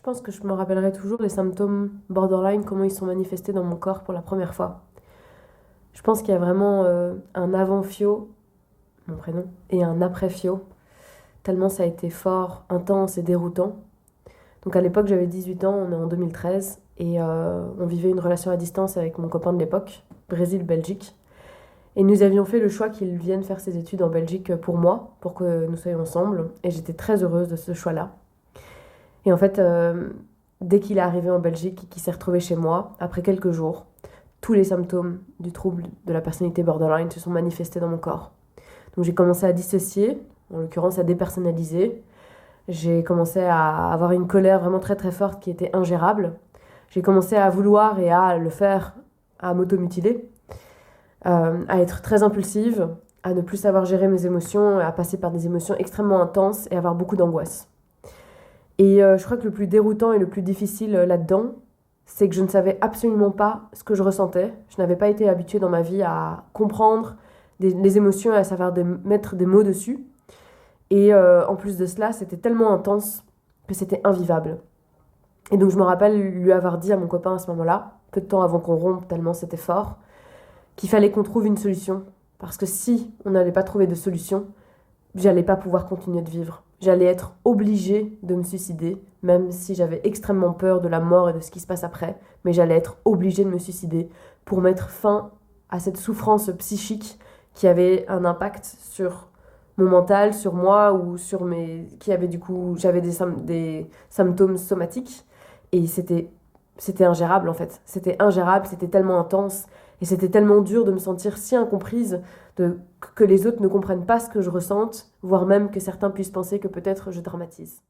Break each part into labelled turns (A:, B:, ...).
A: Je pense que je me rappellerai toujours des symptômes borderline, comment ils sont manifestés dans mon corps pour la première fois. Je pense qu'il y a vraiment un avant Fio, mon prénom, et un après Fio, tellement ça a été fort, intense et déroutant. Donc à l'époque, j'avais 18 ans, on est en 2013, et on vivait une relation à distance avec mon copain de l'époque, Brésil-Belgique. Et nous avions fait le choix qu'il vienne faire ses études en Belgique pour moi, pour que nous soyons ensemble, et j'étais très heureuse de ce choix-là. Et en fait, dès qu'il est arrivé en Belgique et qu'il s'est retrouvé chez moi, après quelques jours, tous les symptômes du trouble de la personnalité borderline se sont manifestés dans mon corps. Donc j'ai commencé à dissocier, en l'occurrence à dépersonnaliser. J'ai commencé à avoir une colère vraiment très très forte qui était ingérable. J'ai commencé à vouloir et à le faire, à m'automutiler, à être très impulsive, à ne plus savoir gérer mes émotions, à passer par des émotions extrêmement intenses et avoir beaucoup d'angoisse. Et je crois que le plus déroutant et le plus difficile là-dedans, c'est que je ne savais absolument pas ce que je ressentais. Je n'avais pas été habituée dans ma vie à comprendre les émotions et à savoir mettre des mots dessus. Et en plus de cela, c'était tellement intense que c'était invivable. Et donc je me rappelle lui avoir dit à mon copain à ce moment-là, peu de temps avant qu'on rompe, tellement c'était fort, qu'il fallait qu'on trouve une solution. Parce que si on n'allait pas trouver de solution, j'allais pas pouvoir continuer de vivre. J'allais être obligée de me suicider, même si j'avais extrêmement peur de la mort et de ce qui se passe après, mais j'allais être obligée de me suicider pour mettre fin à cette souffrance psychique qui avait un impact sur mon mental, sur moi ou sur qui avait du coup, j'avais des symptômes somatiques et c'était ingérable en fait. C'était ingérable, c'était tellement intense et c'était tellement dur de me sentir si incomprise, que les autres ne comprennent pas ce que je ressente, voire même que certains puissent penser que peut-être je dramatise.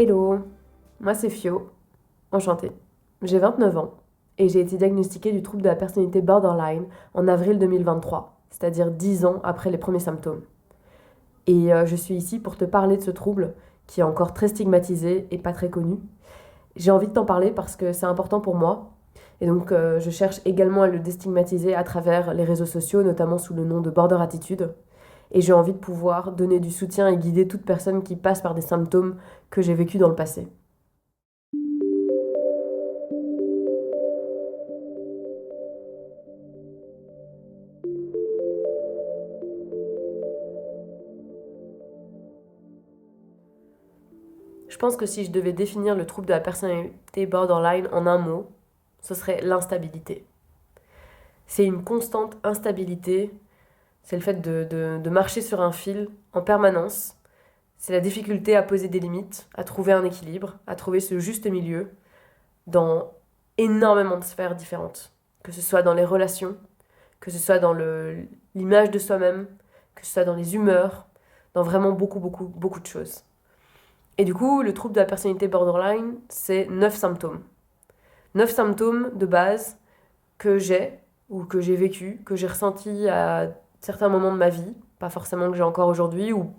A: Hello, moi c'est Fio, enchantée. J'ai 29 ans et j'ai été diagnostiquée du trouble de la personnalité borderline en avril 2023, c'est-à-dire 10 ans après les premiers symptômes. Et je suis ici pour te parler de ce trouble qui est encore très stigmatisé et pas très connu. J'ai envie de t'en parler parce que c'est important pour moi. Et donc, je cherche également à le déstigmatiser à travers les réseaux sociaux, notamment sous le nom de Border Attitude. Et j'ai envie de pouvoir donner du soutien et guider toute personne qui passe par des symptômes que j'ai vécus dans le passé. Je pense que si je devais définir le trouble de la personnalité borderline en un mot, ce serait l'instabilité. C'est une constante instabilité, c'est le fait de marcher sur un fil en permanence, c'est la difficulté à poser des limites, à trouver un équilibre, à trouver ce juste milieu dans énormément de sphères différentes. Que ce soit dans les relations, que ce soit dans l'image de soi-même, que ce soit dans les humeurs, dans vraiment beaucoup, beaucoup, beaucoup de choses. Et du coup, le trouble de la personnalité borderline, c'est 9 symptômes. 9 symptômes de base que j'ai, ou que j'ai vécu, que j'ai ressenti à certains moments de ma vie, pas forcément que j'ai encore aujourd'hui, ou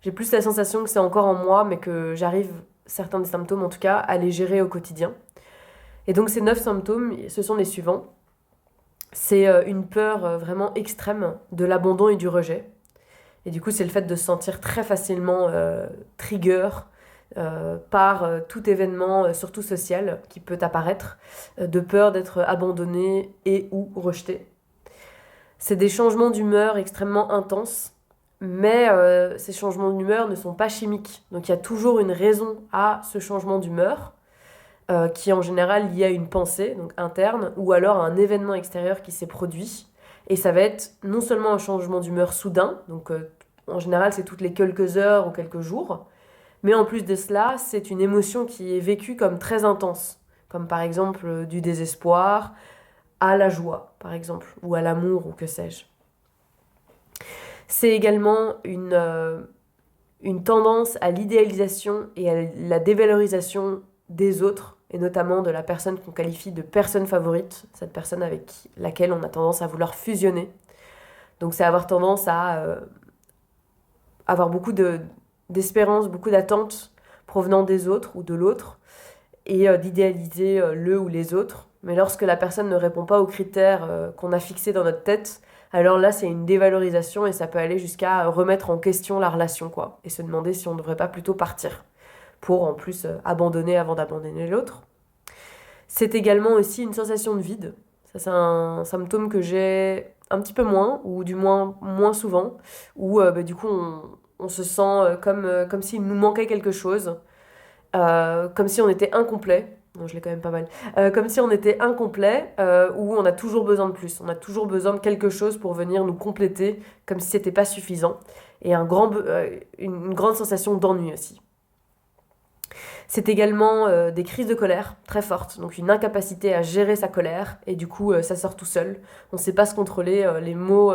A: j'ai plus la sensation que c'est encore en moi, mais que j'arrive, certains des symptômes en tout cas, à les gérer au quotidien. Et donc ces 9 symptômes, ce sont les suivants. C'est une peur vraiment extrême de l'abandon et du rejet. Et du coup, c'est le fait de se sentir très facilement trigger par tout événement, surtout social, qui peut apparaître, de peur d'être abandonné et ou rejeté. C'est des changements d'humeur extrêmement intenses, mais ces changements d'humeur ne sont pas chimiques. Donc il y a toujours une raison à ce changement d'humeur, qui est en général lié à une pensée donc interne, ou alors à un événement extérieur qui s'est produit. Et ça va être non seulement un changement d'humeur soudain, donc en général c'est toutes les quelques heures ou quelques jours, mais en plus de cela, c'est une émotion qui est vécue comme très intense, comme par exemple du désespoir à la joie, par exemple, ou à l'amour, ou que sais-je. C'est également une tendance à l'idéalisation et à la dévalorisation des autres, et notamment de la personne qu'on qualifie de personne favorite, cette personne avec laquelle on a tendance à vouloir fusionner. Donc c'est avoir tendance à avoir beaucoup d'espérance, beaucoup d'attentes provenant des autres ou de l'autre, et d'idéaliser le ou les autres. Mais lorsque la personne ne répond pas aux critères qu'on a fixés dans notre tête, alors là, c'est une dévalorisation et ça peut aller jusqu'à remettre en question la relation, quoi. Et se demander si on ne devrait pas plutôt partir pour, en plus, abandonner avant d'abandonner l'autre. C'est également aussi une sensation de vide. Ça, c'est un symptôme que j'ai un petit peu moins, ou du moins moins souvent, où du coup, on se sent comme s'il nous manquait quelque chose, comme si on était incomplet. Non, je l'ai quand même pas mal. Comme si on était incomplet, où on a toujours besoin de plus. On a toujours besoin de quelque chose pour venir nous compléter, comme si c'était pas suffisant. Et une grande sensation d'ennui aussi. C'est également des crises de colère très fortes, donc une incapacité à gérer sa colère, et du coup ça sort tout seul. On ne sait pas se contrôler, les mots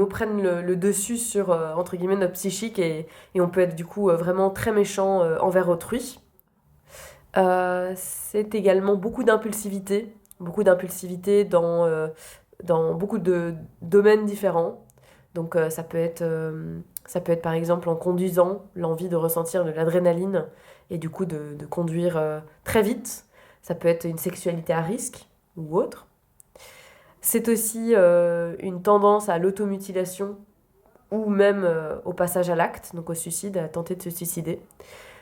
A: prennent le dessus sur, entre guillemets, notre psychique, et on peut être du coup vraiment très méchant envers autrui. C'est également beaucoup d'impulsivité dans beaucoup de domaines différents. Donc ça peut être par exemple en conduisant, l'envie de ressentir de l'adrénaline et du coup de conduire très vite. Ça peut être une sexualité à risque ou autre. C'est aussi une tendance à l'automutilation ou même au passage à l'acte, donc au suicide, à tenter de se suicider.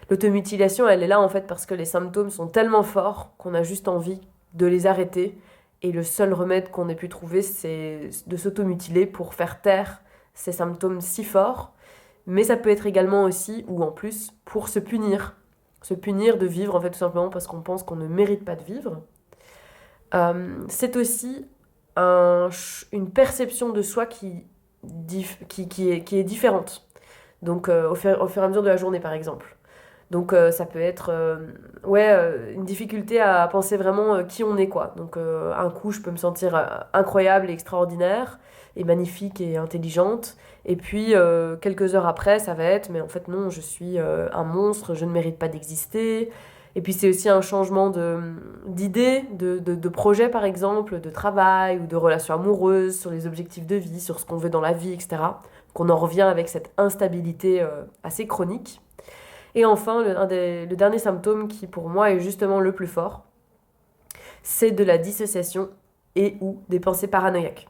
A: L'automutilation, elle est là en fait parce que les symptômes sont tellement forts qu'on a juste envie de les arrêter. Et le seul remède qu'on ait pu trouver, c'est de s'automutiler pour faire taire ces symptômes si forts. Mais ça peut être également aussi, ou en plus, pour se punir. Se punir de vivre, en fait, tout simplement parce qu'on pense qu'on ne mérite pas de vivre. C'est aussi une perception de soi qui est différente. Donc, au fur et à mesure de la journée, par exemple. Donc ça peut être une difficulté à penser vraiment qui on est, quoi. Donc un coup je peux me sentir incroyable et extraordinaire et magnifique et intelligente, et puis quelques heures après ça va être mais en fait non, je suis un monstre, je ne mérite pas d'exister. Et puis c'est aussi un changement d'idées, de projets par exemple, de travail ou de relations amoureuses, sur les objectifs de vie, sur ce qu'on veut dans la vie, etc. Qu'on en revient avec cette instabilité assez chronique. Et enfin, le dernier symptôme qui pour moi est justement le plus fort, c'est de la dissociation et ou des pensées paranoïaques.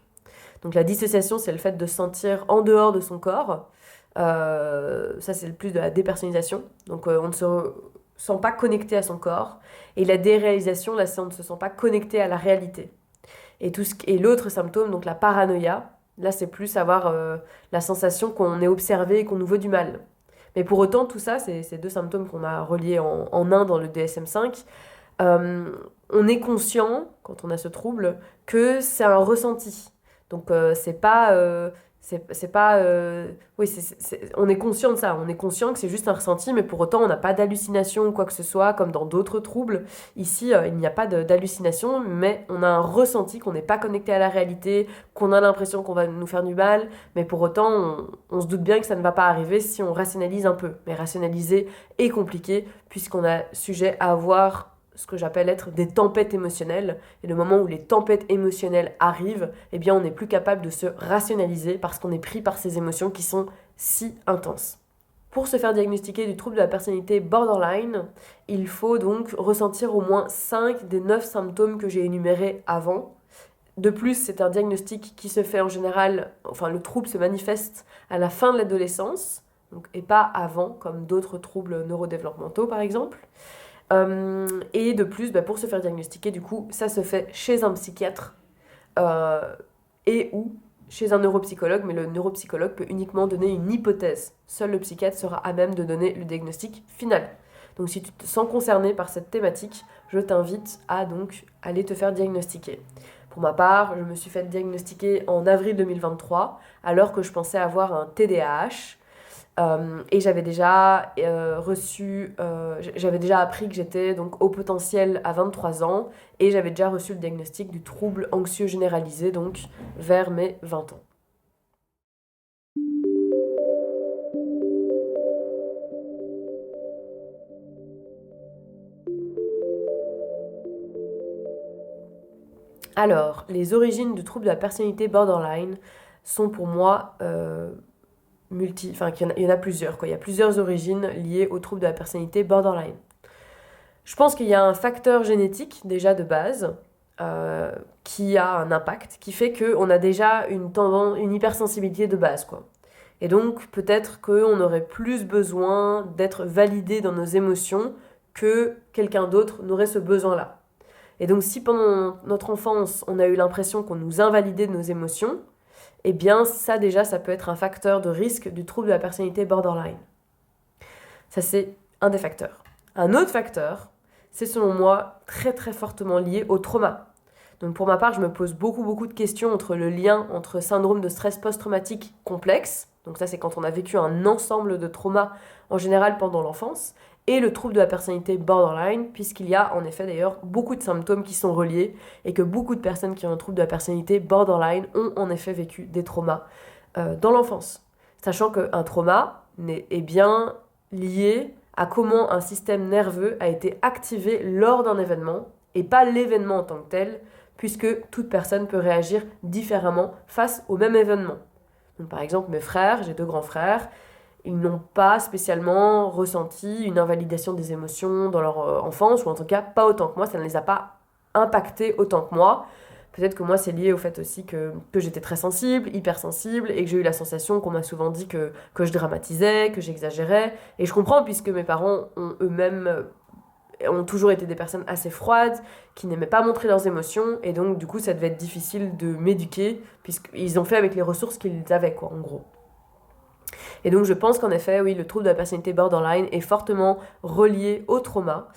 A: Donc la dissociation, c'est le fait de se sentir en dehors de son corps. Ça, c'est le plus de la dépersonnalisation. Donc on ne se sent pas connecté à son corps. Et la déréalisation, là, c'est on ne se sent pas connecté à la réalité. Et l'autre symptôme, donc la paranoïa, là, c'est plus avoir la sensation qu'on est observé et qu'on nous veut du mal. Mais pour autant, tout ça, c'est ces deux symptômes qu'on a reliés en un dans le DSM-5. On est conscient, quand on a ce trouble, que c'est un ressenti. Donc c'est pas... c'est pas oui, on est conscient de ça. On est conscient que c'est juste un ressenti, mais pour autant, on n'a pas d'hallucination ou quoi que ce soit, comme dans d'autres troubles. Ici, il n'y a pas d'hallucination, mais on a un ressenti qu'on n'est pas connecté à la réalité, qu'on a l'impression qu'on va nous faire du mal, mais pour autant, on se doute bien que ça ne va pas arriver si on rationalise un peu. Mais rationaliser est compliqué, puisqu'on a sujet à avoir ce que j'appelle être des tempêtes émotionnelles. Et le moment où les tempêtes émotionnelles arrivent, eh bien on n'est plus capable de se rationaliser parce qu'on est pris par ces émotions qui sont si intenses. Pour se faire diagnostiquer du trouble de la personnalité borderline, il faut donc ressentir au moins 5 des 9 symptômes que j'ai énumérés avant. De plus, c'est un diagnostic qui se fait en général, enfin le trouble se manifeste à la fin de l'adolescence, donc, et pas avant, comme d'autres troubles neurodéveloppementaux par exemple. Et de plus, pour se faire diagnostiquer, du coup, ça se fait chez un psychiatre euh, et ou chez un neuropsychologue, mais le neuropsychologue peut uniquement donner une hypothèse. Seul le psychiatre sera à même de donner le diagnostic final. Donc si tu te sens concerné par cette thématique, je t'invite à donc aller te faire diagnostiquer. Pour ma part, je me suis fait diagnostiquer en avril 2023, alors que je pensais avoir un TDAH. Et j'avais déjà appris que j'étais donc au potentiel à 23 ans et j'avais déjà reçu le diagnostic du trouble anxieux généralisé donc vers mes 20 ans. Alors, les origines du trouble de la personnalité borderline sont pour moi il y en a plusieurs quoi. Il y a plusieurs origines liées au trouble de la personnalité borderline. Je pense qu'il y a un facteur génétique déjà de base qui a un impact, qui fait qu'on a déjà une hypersensibilité de base, quoi. Et donc peut-être qu'on aurait plus besoin d'être validé dans nos émotions que quelqu'un d'autre n'aurait ce besoin-là. Et donc si pendant notre enfance, on a eu l'impression qu'on nous invalidait de nos émotions, eh bien ça déjà, ça peut être un facteur de risque du trouble de la personnalité borderline. Ça c'est un des facteurs. Un autre facteur, c'est selon moi très très fortement lié au trauma. Donc pour ma part, je me pose beaucoup de questions entre le lien entre syndrome de stress post-traumatique complexe, donc ça c'est quand on a vécu un ensemble de traumas en général pendant l'enfance, et le trouble de la personnalité borderline, puisqu'il y a en effet d'ailleurs beaucoup de symptômes qui sont reliés, et que beaucoup de personnes qui ont un trouble de la personnalité borderline ont en effet vécu des traumas dans l'enfance. Sachant qu'un trauma est bien lié à comment un système nerveux a été activé lors d'un événement, et pas l'événement en tant que tel, puisque toute personne peut réagir différemment face au même événement. Donc, par exemple, mes frères, j'ai 2 grands frères, ils n'ont pas spécialement ressenti une invalidation des émotions dans leur enfance, ou en tout cas pas autant que moi, ça ne les a pas impactés autant que moi. Peut-être que moi, c'est lié au fait aussi que j'étais très sensible, hypersensible, et que j'ai eu la sensation qu'on m'a souvent dit que je dramatisais, que j'exagérais. Et je comprends, puisque mes parents ont eux-mêmes ont toujours été des personnes assez froides, qui n'aimaient pas montrer leurs émotions, et donc du coup ça devait être difficile de m'éduquer, puisqu'ils ont fait avec les ressources qu'ils avaient, quoi, en gros. Et donc je pense qu'en effet, oui, le trouble de la personnalité borderline est fortement relié au trauma.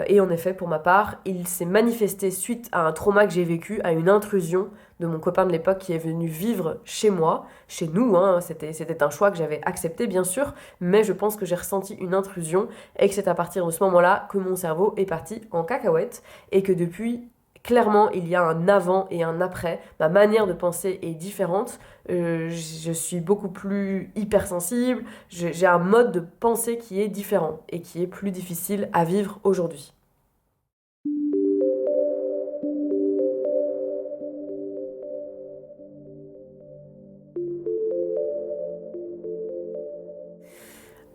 A: Et en effet, pour ma part, il s'est manifesté suite à un trauma que j'ai vécu, à une intrusion de mon copain de l'époque qui est venu vivre chez moi, chez nous, hein. C'était un choix que j'avais accepté, bien sûr, mais je pense que j'ai ressenti une intrusion et que c'est à partir de ce moment-là que mon cerveau est parti en cacahuète et que depuis, clairement, il y a un avant et un après. Ma manière de penser est différente. Je suis beaucoup plus hypersensible. J'ai un mode de pensée qui est différent et qui est plus difficile à vivre aujourd'hui.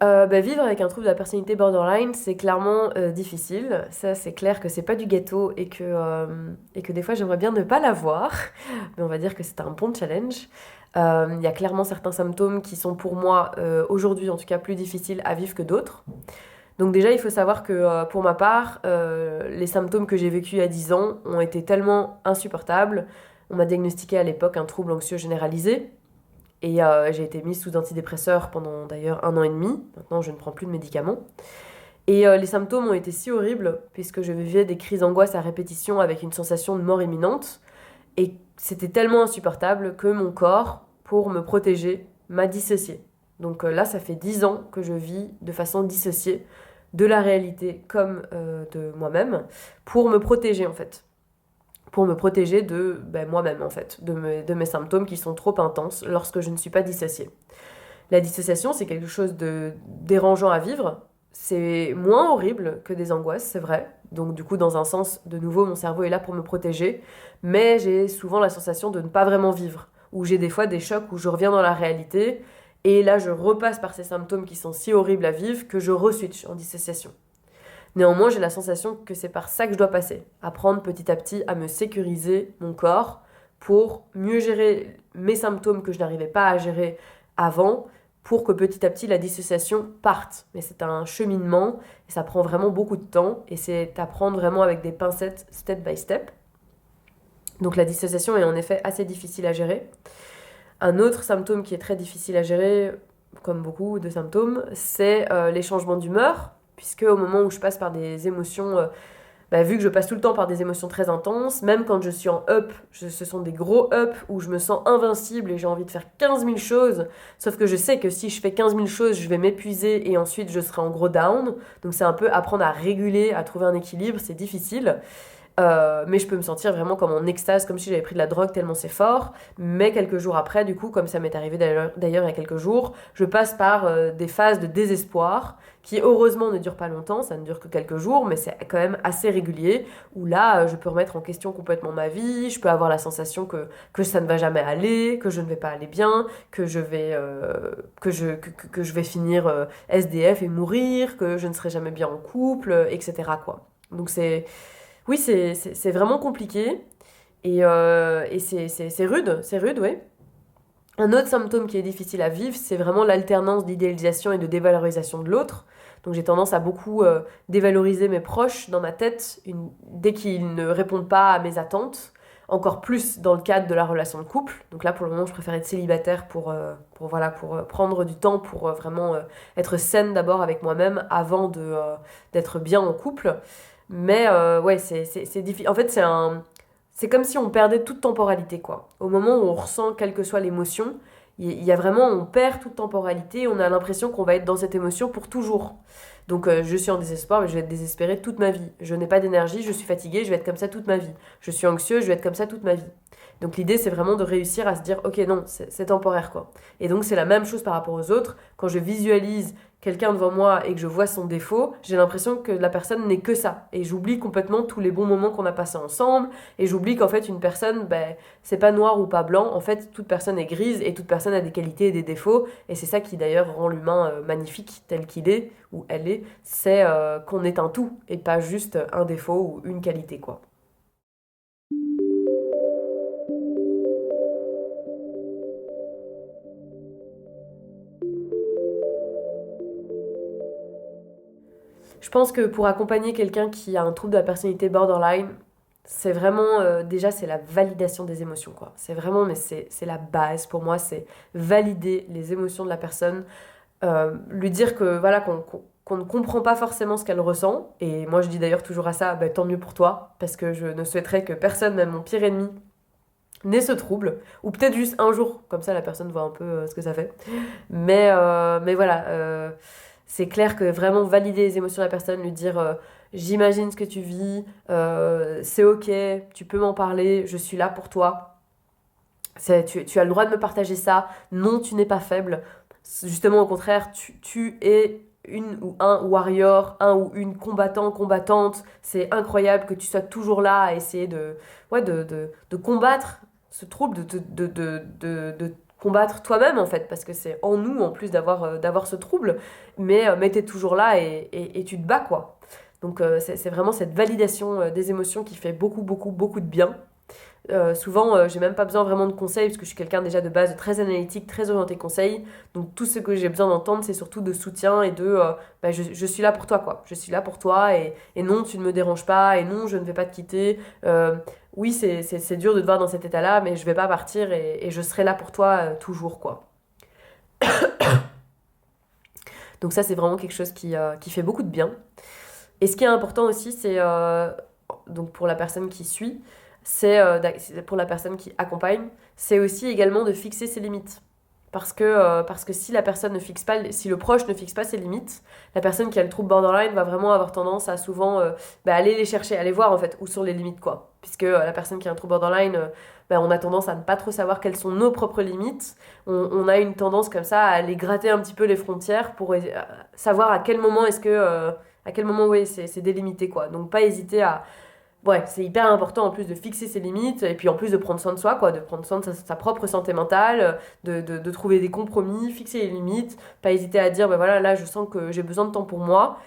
A: Vivre avec un trouble de la personnalité borderline, c'est clairement difficile. Ça, c'est clair que c'est pas du gâteau et que des fois, j'aimerais bien ne pas l'avoir. Mais on va dire que c'est un bon challenge. Il y a clairement certains symptômes qui sont pour moi, aujourd'hui en tout cas, plus difficiles à vivre que d'autres. Donc déjà, il faut savoir que pour ma part, les symptômes que j'ai vécus il y a 10 ans ont été tellement insupportables. On m'a diagnostiqué à l'époque un trouble anxieux généralisé. Et j'ai été mise sous antidépresseurs pendant d'ailleurs 1 an et demi. Maintenant, je ne prends plus de médicaments. Et les symptômes ont été si horribles, puisque je vivais des crises d'angoisse à répétition avec une sensation de mort imminente. Et c'était tellement insupportable que mon corps, pour me protéger, m'a dissocié. Donc là, ça fait 10 ans que je vis de façon dissociée de la réalité comme de moi-même, pour me protéger en fait. Pour me protéger de moi-même en fait, de mes symptômes qui sont trop intenses lorsque je ne suis pas dissociée. La dissociation, c'est quelque chose de dérangeant à vivre. C'est moins horrible que des angoisses, c'est vrai. Donc du coup, dans un sens, de nouveau, mon cerveau est là pour me protéger. Mais j'ai souvent la sensation de ne pas vraiment vivre. Ou j'ai des fois des chocs où je reviens dans la réalité. Et là, je repasse par ces symptômes qui sont si horribles à vivre que je re-switch en dissociation. Néanmoins, j'ai la sensation que c'est par ça que je dois passer. Apprendre petit à petit à me sécuriser mon corps pour mieux gérer mes symptômes que je n'arrivais pas à gérer avant, pour que petit à petit la dissociation parte. Mais c'est un cheminement et ça prend vraiment beaucoup de temps et c'est à prendre vraiment avec des pincettes step by step. Donc la dissociation est en effet assez difficile à gérer. Un autre symptôme qui est très difficile à gérer, comme beaucoup de symptômes, c'est les changements d'humeur, puisque au moment où je passe par des émotions, vu que je passe tout le temps par des émotions très intenses, même quand je suis en up, ce sont des gros up où je me sens invincible et j'ai envie de faire 15 000 choses, sauf que je sais que si je fais 15 000 choses, je vais m'épuiser et ensuite je serai en gros down. Donc c'est un peu apprendre à réguler, à trouver un équilibre, c'est difficile. Mais je peux me sentir vraiment comme en extase, comme si j'avais pris de la drogue tellement c'est fort. Mais quelques jours après, du coup, comme ça m'est arrivé d'ailleurs il y a quelques jours, je passe par des phases de désespoir qui heureusement ne durent pas longtemps, ça ne dure que quelques jours, mais c'est quand même assez régulier, où là, je peux remettre en question complètement ma vie, je peux avoir la sensation que ça ne va jamais aller, que je ne vais pas aller bien, que je vais, que je vais finir SDF et mourir, que je ne serai jamais bien en couple, etc. quoi. Donc oui, c'est vraiment compliqué et c'est rude, ouais. Un autre symptôme qui est difficile à vivre, c'est vraiment l'alternance d'idéalisation et de dévalorisation de l'autre. Donc j'ai tendance à beaucoup dévaloriser mes proches dans ma tête dès qu'ils ne répondent pas à mes attentes, encore plus dans le cadre de la relation de couple. Donc là, pour le moment, je préfère être célibataire pour prendre du temps pour vraiment être saine d'abord avec moi-même avant d'être bien en couple. Mais ouais, c'est difficile. En fait, c'est comme si on perdait toute temporalité, quoi. Au moment où on ressent quelle que soit l'émotion, il y a vraiment, on perd toute temporalité, on a l'impression qu'on va être dans cette émotion pour toujours. Donc je suis en désespoir, mais je vais être désespérée toute ma vie. Je n'ai pas d'énergie, je suis fatiguée, je vais être comme ça toute ma vie. Je suis anxieux, je vais être comme ça toute ma vie. Donc l'idée, c'est vraiment de réussir à se dire, ok, non, c'est temporaire, quoi. Et donc c'est la même chose par rapport aux autres. Quand je visualise quelqu'un devant moi et que je vois son défaut, j'ai l'impression que la personne n'est que ça. Et j'oublie complètement tous les bons moments qu'on a passés ensemble. Et j'oublie qu'en fait, une personne, c'est pas noir ou pas blanc. En fait, toute personne est grise et toute personne a des qualités et des défauts. Et c'est ça qui d'ailleurs rend l'humain magnifique tel qu'il est ou elle est. C'est qu'on est un tout et pas juste un défaut ou une qualité, quoi. Je pense que pour accompagner quelqu'un qui a un trouble de la personnalité borderline, c'est vraiment, déjà, c'est la validation des émotions, quoi. C'est vraiment, mais c'est la base pour moi, c'est valider les émotions de la personne, lui dire que, voilà, qu'on ne comprend pas forcément ce qu'elle ressent. Et moi, je dis d'ailleurs toujours à ça, tant mieux pour toi, parce que je ne souhaiterais que personne, même mon pire ennemi, n'ait ce trouble. Ou peut-être juste un jour, comme ça la personne voit un peu ce que ça fait. Mais voilà, c'est clair que vraiment valider les émotions de la personne, lui dire j'imagine ce que tu vis, c'est ok, tu peux m'en parler, je suis là pour toi. Tu as le droit de me partager ça. Non, tu n'es pas faible. Justement, au contraire, tu es une ou un warrior, un ou une combattant, combattante. C'est incroyable que tu sois toujours là à essayer ouais, de combattre ce trouble, combattre toi-même en fait, parce que c'est en nous en plus d'avoir ce trouble, mais t'es toujours là et tu te bats quoi. Donc c'est vraiment cette validation des émotions qui fait beaucoup, beaucoup, beaucoup de bien. Souvent, j'ai même pas besoin vraiment de conseils parce que je suis quelqu'un déjà de base très analytique, très orienté conseil. Donc tout ce que j'ai besoin d'entendre, c'est surtout de soutien et je suis là pour toi quoi. Je suis là pour toi et non, tu ne me déranges pas et non, je ne vais pas te quitter. Oui, c'est dur de te voir dans cet état-là, mais je vais pas partir et je serai là pour toi toujours quoi. Donc ça, c'est vraiment quelque chose qui fait beaucoup de bien. Et ce qui est important aussi, c'est donc pour la personne qui suit, pour la personne qui accompagne, c'est aussi également de fixer ses limites. Parce que si la personne ne fixe pas, si le proche ne fixe pas ses limites, la personne qui a le trouble borderline va vraiment avoir tendance à souvent aller les chercher, aller voir en fait où sont les limites quoi. Puisque la personne qui a un trouble borderline, on a tendance à ne pas trop savoir quelles sont nos propres limites. On a une tendance comme ça à aller gratter un petit peu les frontières pour savoir à quel moment oui, c'est délimité quoi. Donc pas hésiter à ouais, c'est hyper important en plus de fixer ses limites et puis en plus de prendre soin de soi, quoi, de prendre soin de sa propre santé mentale, de trouver des compromis, fixer les limites, pas hésiter à dire, ben voilà, là je sens que j'ai besoin de temps pour moi.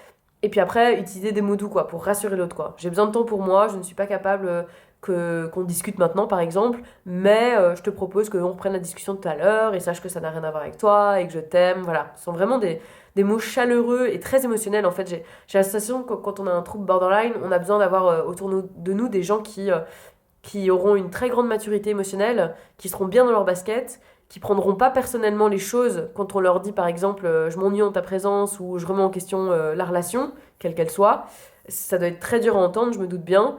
A: Et puis après, utiliser des mots doux, quoi, pour rassurer l'autre, quoi. J'ai besoin de temps pour moi, je ne suis pas capable qu'on discute maintenant, par exemple, mais je te propose qu'on reprenne la discussion tout à l'heure et sache que ça n'a rien à voir avec toi et que je t'aime, voilà. Ce sont vraiment des mots chaleureux et très émotionnels, en fait. J'ai la sensation que quand on a un trouble borderline, on a besoin d'avoir autour de nous des gens qui auront une très grande maturité émotionnelle, qui seront bien dans leur basket, qui prendront pas personnellement les choses quand on leur dit par exemple je m'ennuie en ta présence ou je remets en question la relation, quelle qu'elle soit. Ça doit être très dur à entendre, je me doute bien.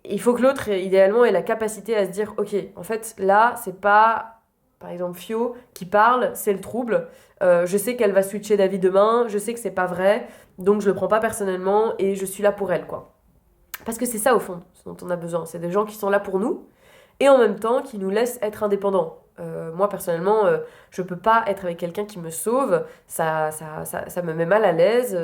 A: Il faut que l'autre, idéalement, ait la capacité à se dire ok, en fait, là, c'est pas, par exemple, Fio qui parle, c'est le trouble. Je sais qu'elle va switcher d'avis demain, je sais que c'est pas vrai, donc je le prends pas personnellement et je suis là pour elle, quoi. Parce que c'est ça, au fond, ce dont on a besoin. C'est des gens qui sont là pour nous et en même temps qui nous laissent être indépendants. Moi, personnellement, je peux pas être avec quelqu'un qui me sauve. Ça me met mal à l'aise.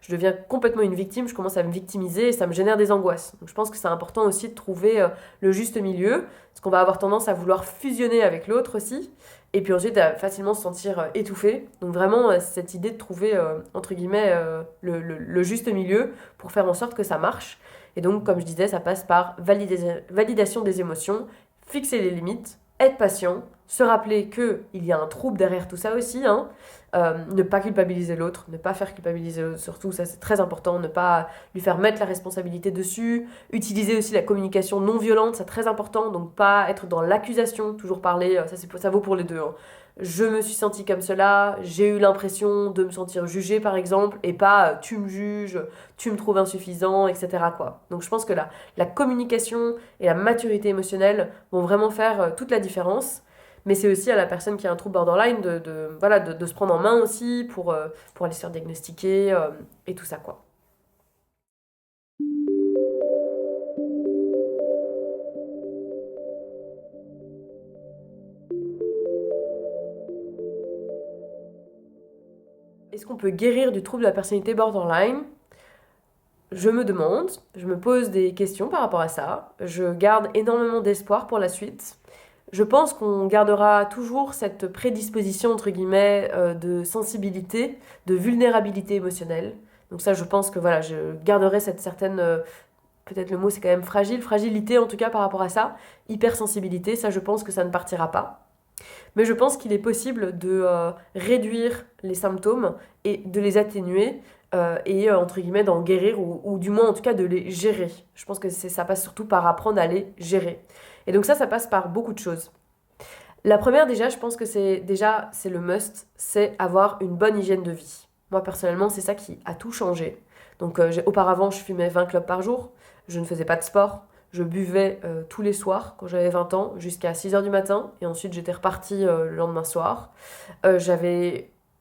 A: Je deviens complètement une victime. Je commence à me victimiser et ça me génère des angoisses. Donc, je pense que c'est important aussi de trouver le juste milieu. Parce qu'on va avoir tendance à vouloir fusionner avec l'autre aussi. Et puis ensuite, à facilement se sentir étouffé. Donc, vraiment, cette idée de trouver, entre guillemets, le juste milieu pour faire en sorte que ça marche. Et donc, comme je disais, ça passe par validation des émotions, fixer les limites, être patient, se rappeler qu'il y a un trouble derrière tout ça aussi, hein. Ne pas culpabiliser l'autre, ne pas faire culpabiliser l'autre, surtout, ça c'est très important, ne pas lui faire mettre la responsabilité dessus, utiliser aussi la communication non violente, c'est très important, donc pas être dans l'accusation, toujours parler, ça vaut pour les deux, hein. Je me suis sentie comme cela, j'ai eu l'impression de me sentir jugée par exemple, et pas tu me juges, tu me trouves insuffisant, etc. quoi. Donc je pense que la communication et la maturité émotionnelle vont vraiment faire toute la différence. Mais c'est aussi à la personne qui a un trouble borderline de se prendre en main aussi pour aller se faire diagnostiquer et tout ça quoi. Est-ce qu'on peut guérir du trouble de la personnalité borderline? Je me demande, je me pose des questions par rapport à ça. Je garde énormément d'espoir pour la suite. Je pense qu'on gardera toujours cette prédisposition, entre guillemets, de sensibilité, de vulnérabilité émotionnelle. Donc ça, je pense que voilà, je garderai cette certaine, peut-être le mot c'est quand même fragilité en tout cas par rapport à ça, hypersensibilité, ça je pense que ça ne partira pas. Mais je pense qu'il est possible de réduire les symptômes et de les atténuer et entre guillemets d'en guérir ou du moins en tout cas de les gérer. Je pense que ça passe surtout par apprendre à les gérer. Et donc ça passe par beaucoup de choses. La première déjà, je pense que c'est le must, c'est avoir une bonne hygiène de vie. Moi personnellement, c'est ça qui a tout changé. Donc auparavant, je fumais 20 clopes par jour, je ne faisais pas de sport, je buvais tous les soirs quand j'avais 20 ans jusqu'à 6 heures du matin et ensuite j'étais repartie le lendemain soir.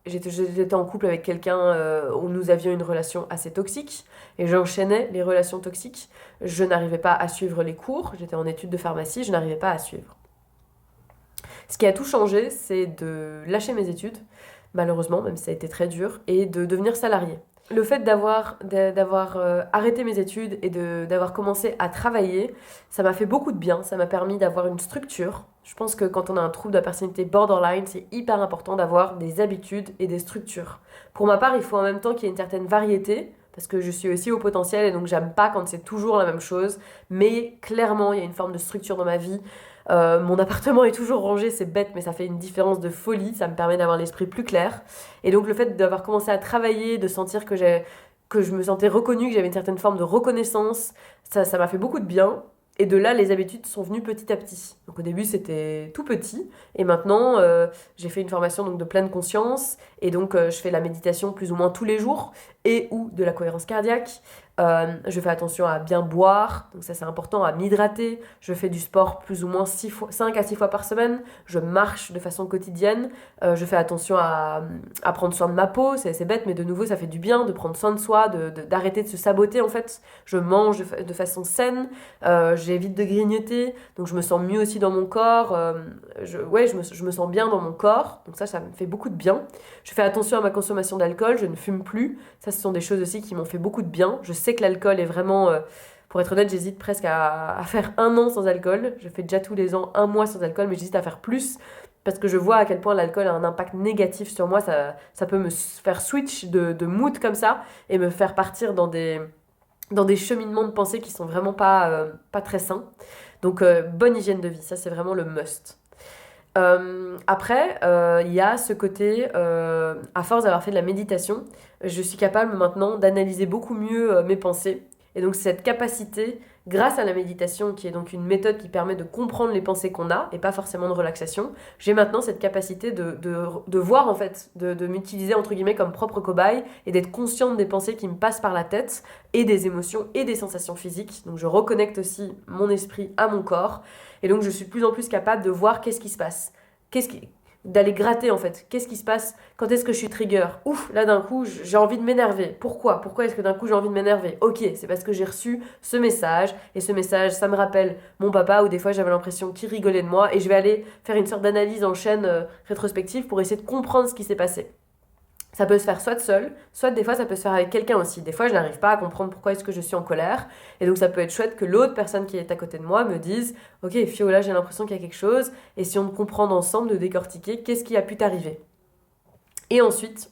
A: J'étais en couple avec quelqu'un où nous avions une relation assez toxique et j'enchaînais les relations toxiques. Je n'arrivais pas à suivre les cours, j'étais en études de pharmacie, je n'arrivais pas à suivre. Ce qui a tout changé, c'est de lâcher mes études, malheureusement, même si ça a été très dur, et de devenir salariée. Le fait d'avoir arrêté mes études et d'avoir commencé à travailler, ça m'a fait beaucoup de bien, ça m'a permis d'avoir une structure, Je pense que quand on a un trouble de la personnalité borderline, c'est hyper important d'avoir des habitudes et des structures. Pour ma part, il faut en même temps qu'il y ait une certaine variété, parce que je suis aussi au potentiel et donc j'aime pas quand c'est toujours la même chose. Mais clairement, il y a une forme de structure dans ma vie. Mon appartement est toujours rangé, c'est bête, mais ça fait une différence de folie. Ça me permet d'avoir l'esprit plus clair. Et donc le fait d'avoir commencé à travailler, de sentir que je me sentais reconnue, que j'avais une certaine forme de reconnaissance, ça m'a fait beaucoup de bien. Et de là, les habitudes sont venues petit à petit. Donc au début, c'était tout petit. Et maintenant, j'ai fait une formation donc, de pleine conscience. Et donc, je fais la méditation plus ou moins tous les jours. Et ou de la cohérence cardiaque. Je fais attention à bien boire. Donc ça, c'est important, à m'hydrater. Je fais du sport plus ou moins 5 à 6 fois par semaine. Je marche de façon quotidienne. Je fais attention à prendre soin de ma peau. C'est bête, mais de nouveau, ça fait du bien de prendre soin de soi, d'arrêter de se saboter, en fait. Je mange de façon saine. J'évite de grignoter, donc je me sens mieux aussi dans mon corps. Je me sens bien dans mon corps, donc ça me fait beaucoup de bien. Je fais attention à ma consommation d'alcool, je ne fume plus. Ça, ce sont des choses aussi qui m'ont fait beaucoup de bien. Je sais que l'alcool est vraiment... pour être honnête, j'hésite presque à faire 1 an sans alcool. Je fais déjà tous les ans 1 mois sans alcool, mais j'hésite à faire plus parce que je vois à quel point l'alcool a un impact négatif sur moi. Ça peut me faire switch de mood comme ça et me faire partir dans des cheminements de pensée qui sont vraiment pas très sains. Donc, bonne hygiène de vie, ça c'est vraiment le must. Après, il y a ce côté, à force d'avoir fait de la méditation, je suis capable maintenant d'analyser beaucoup mieux mes pensées. Et donc cette capacité, grâce à la méditation, qui est donc une méthode qui permet de comprendre les pensées qu'on a, et pas forcément de relaxation, j'ai maintenant cette capacité de voir en fait, de m'utiliser entre guillemets comme propre cobaye, et d'être consciente des pensées qui me passent par la tête, et des émotions, et des sensations physiques. Donc je reconnecte aussi mon esprit à mon corps, et donc je suis de plus en plus capable de voir qu'est-ce qui se passe. D'aller gratter en fait. Qu'est-ce qui se passe? Quand est-ce que je suis trigger? Ouf, là d'un coup, j'ai envie de m'énerver. Pourquoi est-ce que d'un coup j'ai envie de m'énerver? Ok, c'est parce que j'ai reçu ce message, et ce message, ça me rappelle mon papa, où des fois j'avais l'impression qu'il rigolait de moi, et je vais aller faire une sorte d'analyse en chaîne rétrospective pour essayer de comprendre ce qui s'est passé. Ça peut se faire soit seul, soit des fois ça peut se faire avec quelqu'un aussi. Des fois je n'arrive pas à comprendre pourquoi est-ce que je suis en colère. Et donc ça peut être chouette que l'autre personne qui est à côté de moi me dise « Ok Fio, là j'ai l'impression qu'il y a quelque chose. » Et si on comprend ensemble, de décortiquer qu'est-ce qui a pu t'arriver. Et ensuite,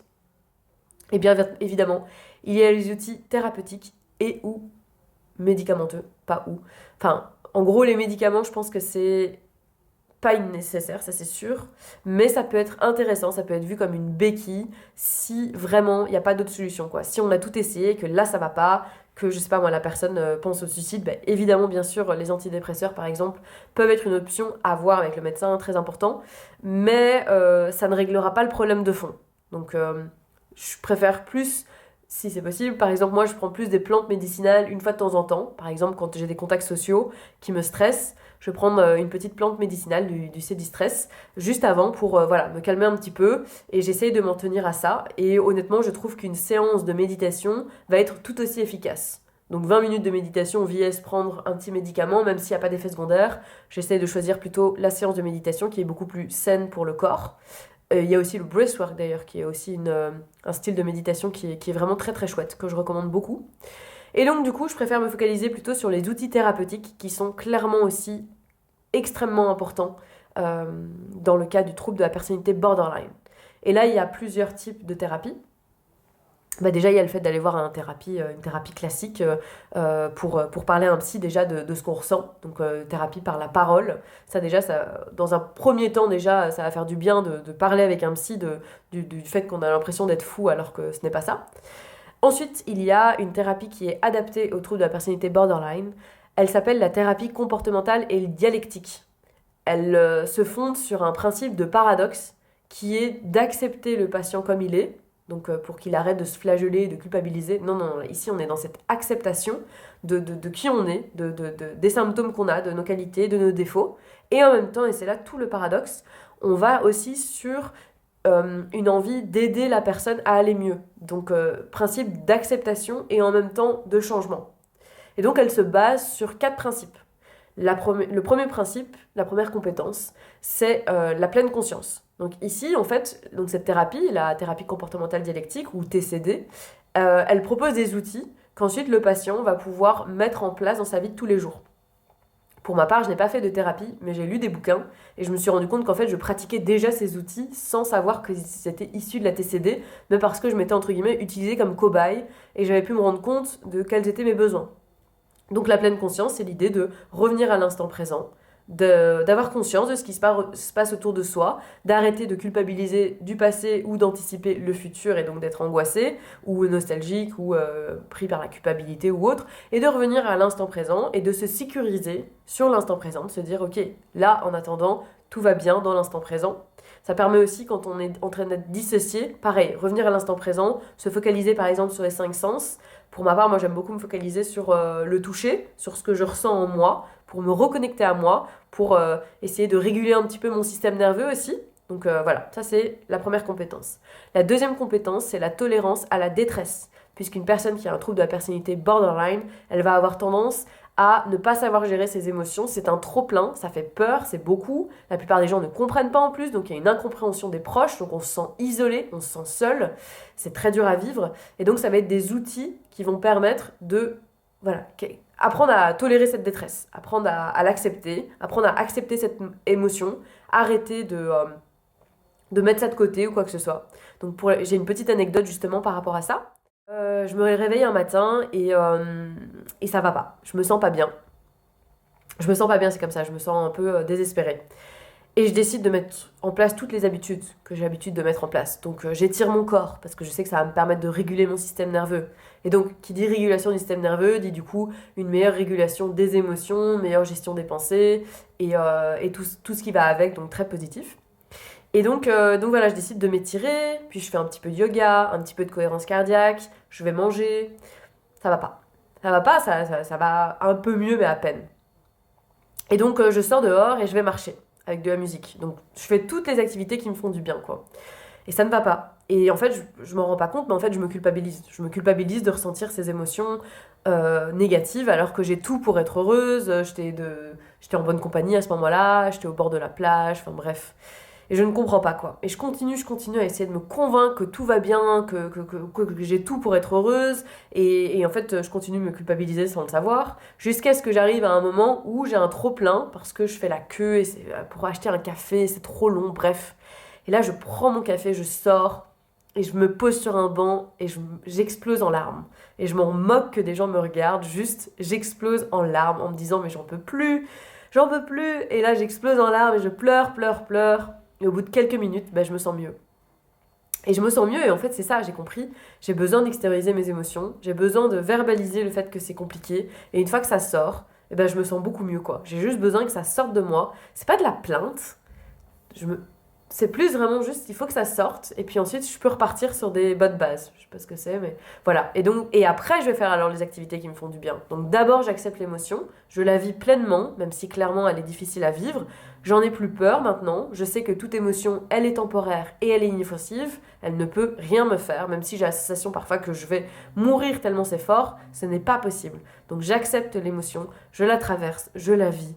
A: eh bien évidemment, il y a les outils thérapeutiques et ou médicamenteux. Pas ou. Enfin, en gros les médicaments, je pense que c'est pas nécessaire, ça c'est sûr, mais ça peut être intéressant, ça peut être vu comme une béquille si vraiment il n'y a pas d'autre solution, quoi. Si on a tout essayé, que là ça va pas, que je sais pas moi, la personne pense au suicide, ben, évidemment, bien sûr, les antidépresseurs par exemple peuvent être une option à voir avec le médecin, très important, mais ça ne réglera pas le problème de fond. Donc je préfère plus, si c'est possible, par exemple, moi je prends plus des plantes médicinales une fois de temps en temps, par exemple quand j'ai des contacts sociaux qui me stressent, je vais prendre une petite plante médicinale du C-Distress juste avant pour voilà, me calmer un petit peu et j'essaye de m'en tenir à ça. Et honnêtement, je trouve qu'une séance de méditation va être tout aussi efficace. Donc 20 minutes de méditation vs prendre un petit médicament, même s'il n'y a pas d'effet secondaire. J'essaye de choisir plutôt la séance de méditation qui est beaucoup plus saine pour le corps. Il y a aussi le breathwork d'ailleurs, qui est aussi un style de méditation qui est vraiment très très chouette, que je recommande beaucoup. Et donc du coup, je préfère me focaliser plutôt sur les outils thérapeutiques qui sont clairement aussi extrêmement importants dans le cas du trouble de la personnalité borderline. Et là, il y a plusieurs types de thérapies. Bah déjà, il y a le fait d'aller voir une thérapie classique pour parler à un psy déjà de ce qu'on ressent. Donc, thérapie par la parole. Ça, déjà, dans un premier temps, déjà, ça va faire du bien de parler avec un psy du fait qu'on a l'impression d'être fou alors que ce n'est pas ça. Ensuite, il y a une thérapie qui est adaptée au trouble de la personnalité borderline. Elle s'appelle la thérapie comportementale et dialectique. Elle se fonde sur un principe de paradoxe qui est d'accepter le patient comme il est, donc pour qu'il arrête de se flageller, de culpabiliser. Non, ici on est dans cette acceptation de qui on est, des symptômes qu'on a, de nos qualités, de nos défauts. Et en même temps, et c'est là tout le paradoxe, on va aussi sur une envie d'aider la personne à aller mieux. Donc, principe d'acceptation et en même temps de changement. Et donc, elle se base sur 4 principes. Le premier principe, la première compétence, c'est la pleine conscience. Donc ici, en fait, donc cette thérapie, la thérapie comportementale dialectique, ou TCD, elle propose des outils qu'ensuite le patient va pouvoir mettre en place dans sa vie de tous les jours. Pour ma part, je n'ai pas fait de thérapie, mais j'ai lu des bouquins et je me suis rendu compte qu'en fait, je pratiquais déjà ces outils sans savoir que c'était issu de la TCD, mais parce que je m'étais entre guillemets utilisée comme cobaye et j'avais pu me rendre compte de quels étaient mes besoins. Donc la pleine conscience, c'est l'idée de revenir à l'instant présent, d'avoir conscience de ce qui se passe autour de soi, d'arrêter de culpabiliser du passé ou d'anticiper le futur et donc d'être angoissé ou nostalgique ou pris par la culpabilité ou autre, et de revenir à l'instant présent et de se sécuriser sur l'instant présent, de se dire ok, là en attendant, tout va bien dans l'instant présent. Ça permet aussi quand on est en train d'être dissocié, pareil, revenir à l'instant présent, se focaliser par exemple sur les 5 sens. Pour ma part, moi j'aime beaucoup me focaliser sur le toucher, sur ce que je ressens en moi, pour me reconnecter à moi, pour essayer de réguler un petit peu mon système nerveux aussi. Donc voilà, ça c'est la première compétence. La deuxième compétence, c'est la tolérance à la détresse. Puisqu'une personne qui a un trouble de la personnalité borderline, elle va avoir tendance à ne pas savoir gérer ses émotions. C'est un trop-plein, ça fait peur, c'est beaucoup. La plupart des gens ne comprennent pas en plus, donc il y a une incompréhension des proches, donc on se sent isolé, on se sent seul. C'est très dur à vivre. Et donc ça va être des outils qui vont permettre de voilà, apprendre à tolérer cette détresse, apprendre à l'accepter, apprendre à accepter cette émotion, arrêter de mettre ça de côté ou quoi que ce soit. Donc j'ai une petite anecdote justement par rapport à ça. Je me réveille un matin et ça va pas. Je me sens pas bien. Je me sens pas bien, c'est comme ça. Je me sens un peu désespérée. Et je décide de mettre en place toutes les habitudes que j'ai l'habitude de mettre en place. Donc j'étire mon corps parce que je sais que ça va me permettre de réguler mon système nerveux. Et donc qui dit régulation du système nerveux dit du coup une meilleure régulation des émotions, meilleure gestion des pensées et tout ce qui va avec, donc très positif. Et donc voilà, je décide de m'étirer, puis je fais un petit peu de yoga, un petit peu de cohérence cardiaque, je vais manger. Ça va pas. Ça va pas, ça va un peu mieux, mais à peine. Et donc je sors dehors et je vais marcher avec de la musique. Donc je fais toutes les activités qui me font du bien, quoi. Et ça ne va pas. Et en fait, je m'en rends pas compte, mais en fait, je me culpabilise. Je me culpabilise de ressentir ces émotions négatives, alors que j'ai tout pour être heureuse. J'étais en bonne compagnie à ce moment-là, j'étais au bord de la plage, enfin bref. Et je ne comprends pas, quoi. Et je continue à essayer de me convaincre que tout va bien, que j'ai tout pour être heureuse. Et en fait, je continue de me culpabiliser sans le savoir, jusqu'à ce que j'arrive à un moment où j'ai un trop-plein, parce que je fais la queue et c'est pour acheter un café, c'est trop long, bref. Et là, je prends mon café, je sors, et je me pose sur un banc, et j'explose en larmes. Et je m'en moque que des gens me regardent, juste, j'explose en larmes, en me disant, mais j'en peux plus. Et là, j'explose en larmes, et je pleure, pleure, pleure. Et au bout de quelques minutes, je me sens mieux. Et je me sens mieux, et en fait, c'est ça, j'ai compris. J'ai besoin d'extérioriser mes émotions, j'ai besoin de verbaliser le fait que c'est compliqué, et une fois que ça sort, je me sens beaucoup mieux, quoi. J'ai juste besoin que ça sorte de moi. C'est pas de la plainte, c'est plus vraiment juste, il faut que ça sorte, et puis ensuite, je peux repartir sur des bonnes bases. Je sais pas ce que c'est, mais voilà. Et après, je vais faire alors les activités qui me font du bien. Donc d'abord, j'accepte l'émotion, je la vis pleinement, même si clairement, elle est difficile à vivre. J'en ai plus peur maintenant, je sais que toute émotion, elle est temporaire et elle est inoffensive, elle ne peut rien me faire, même si j'ai la sensation parfois que je vais mourir tellement c'est fort, ce n'est pas possible. Donc j'accepte l'émotion, je la traverse, je la vis,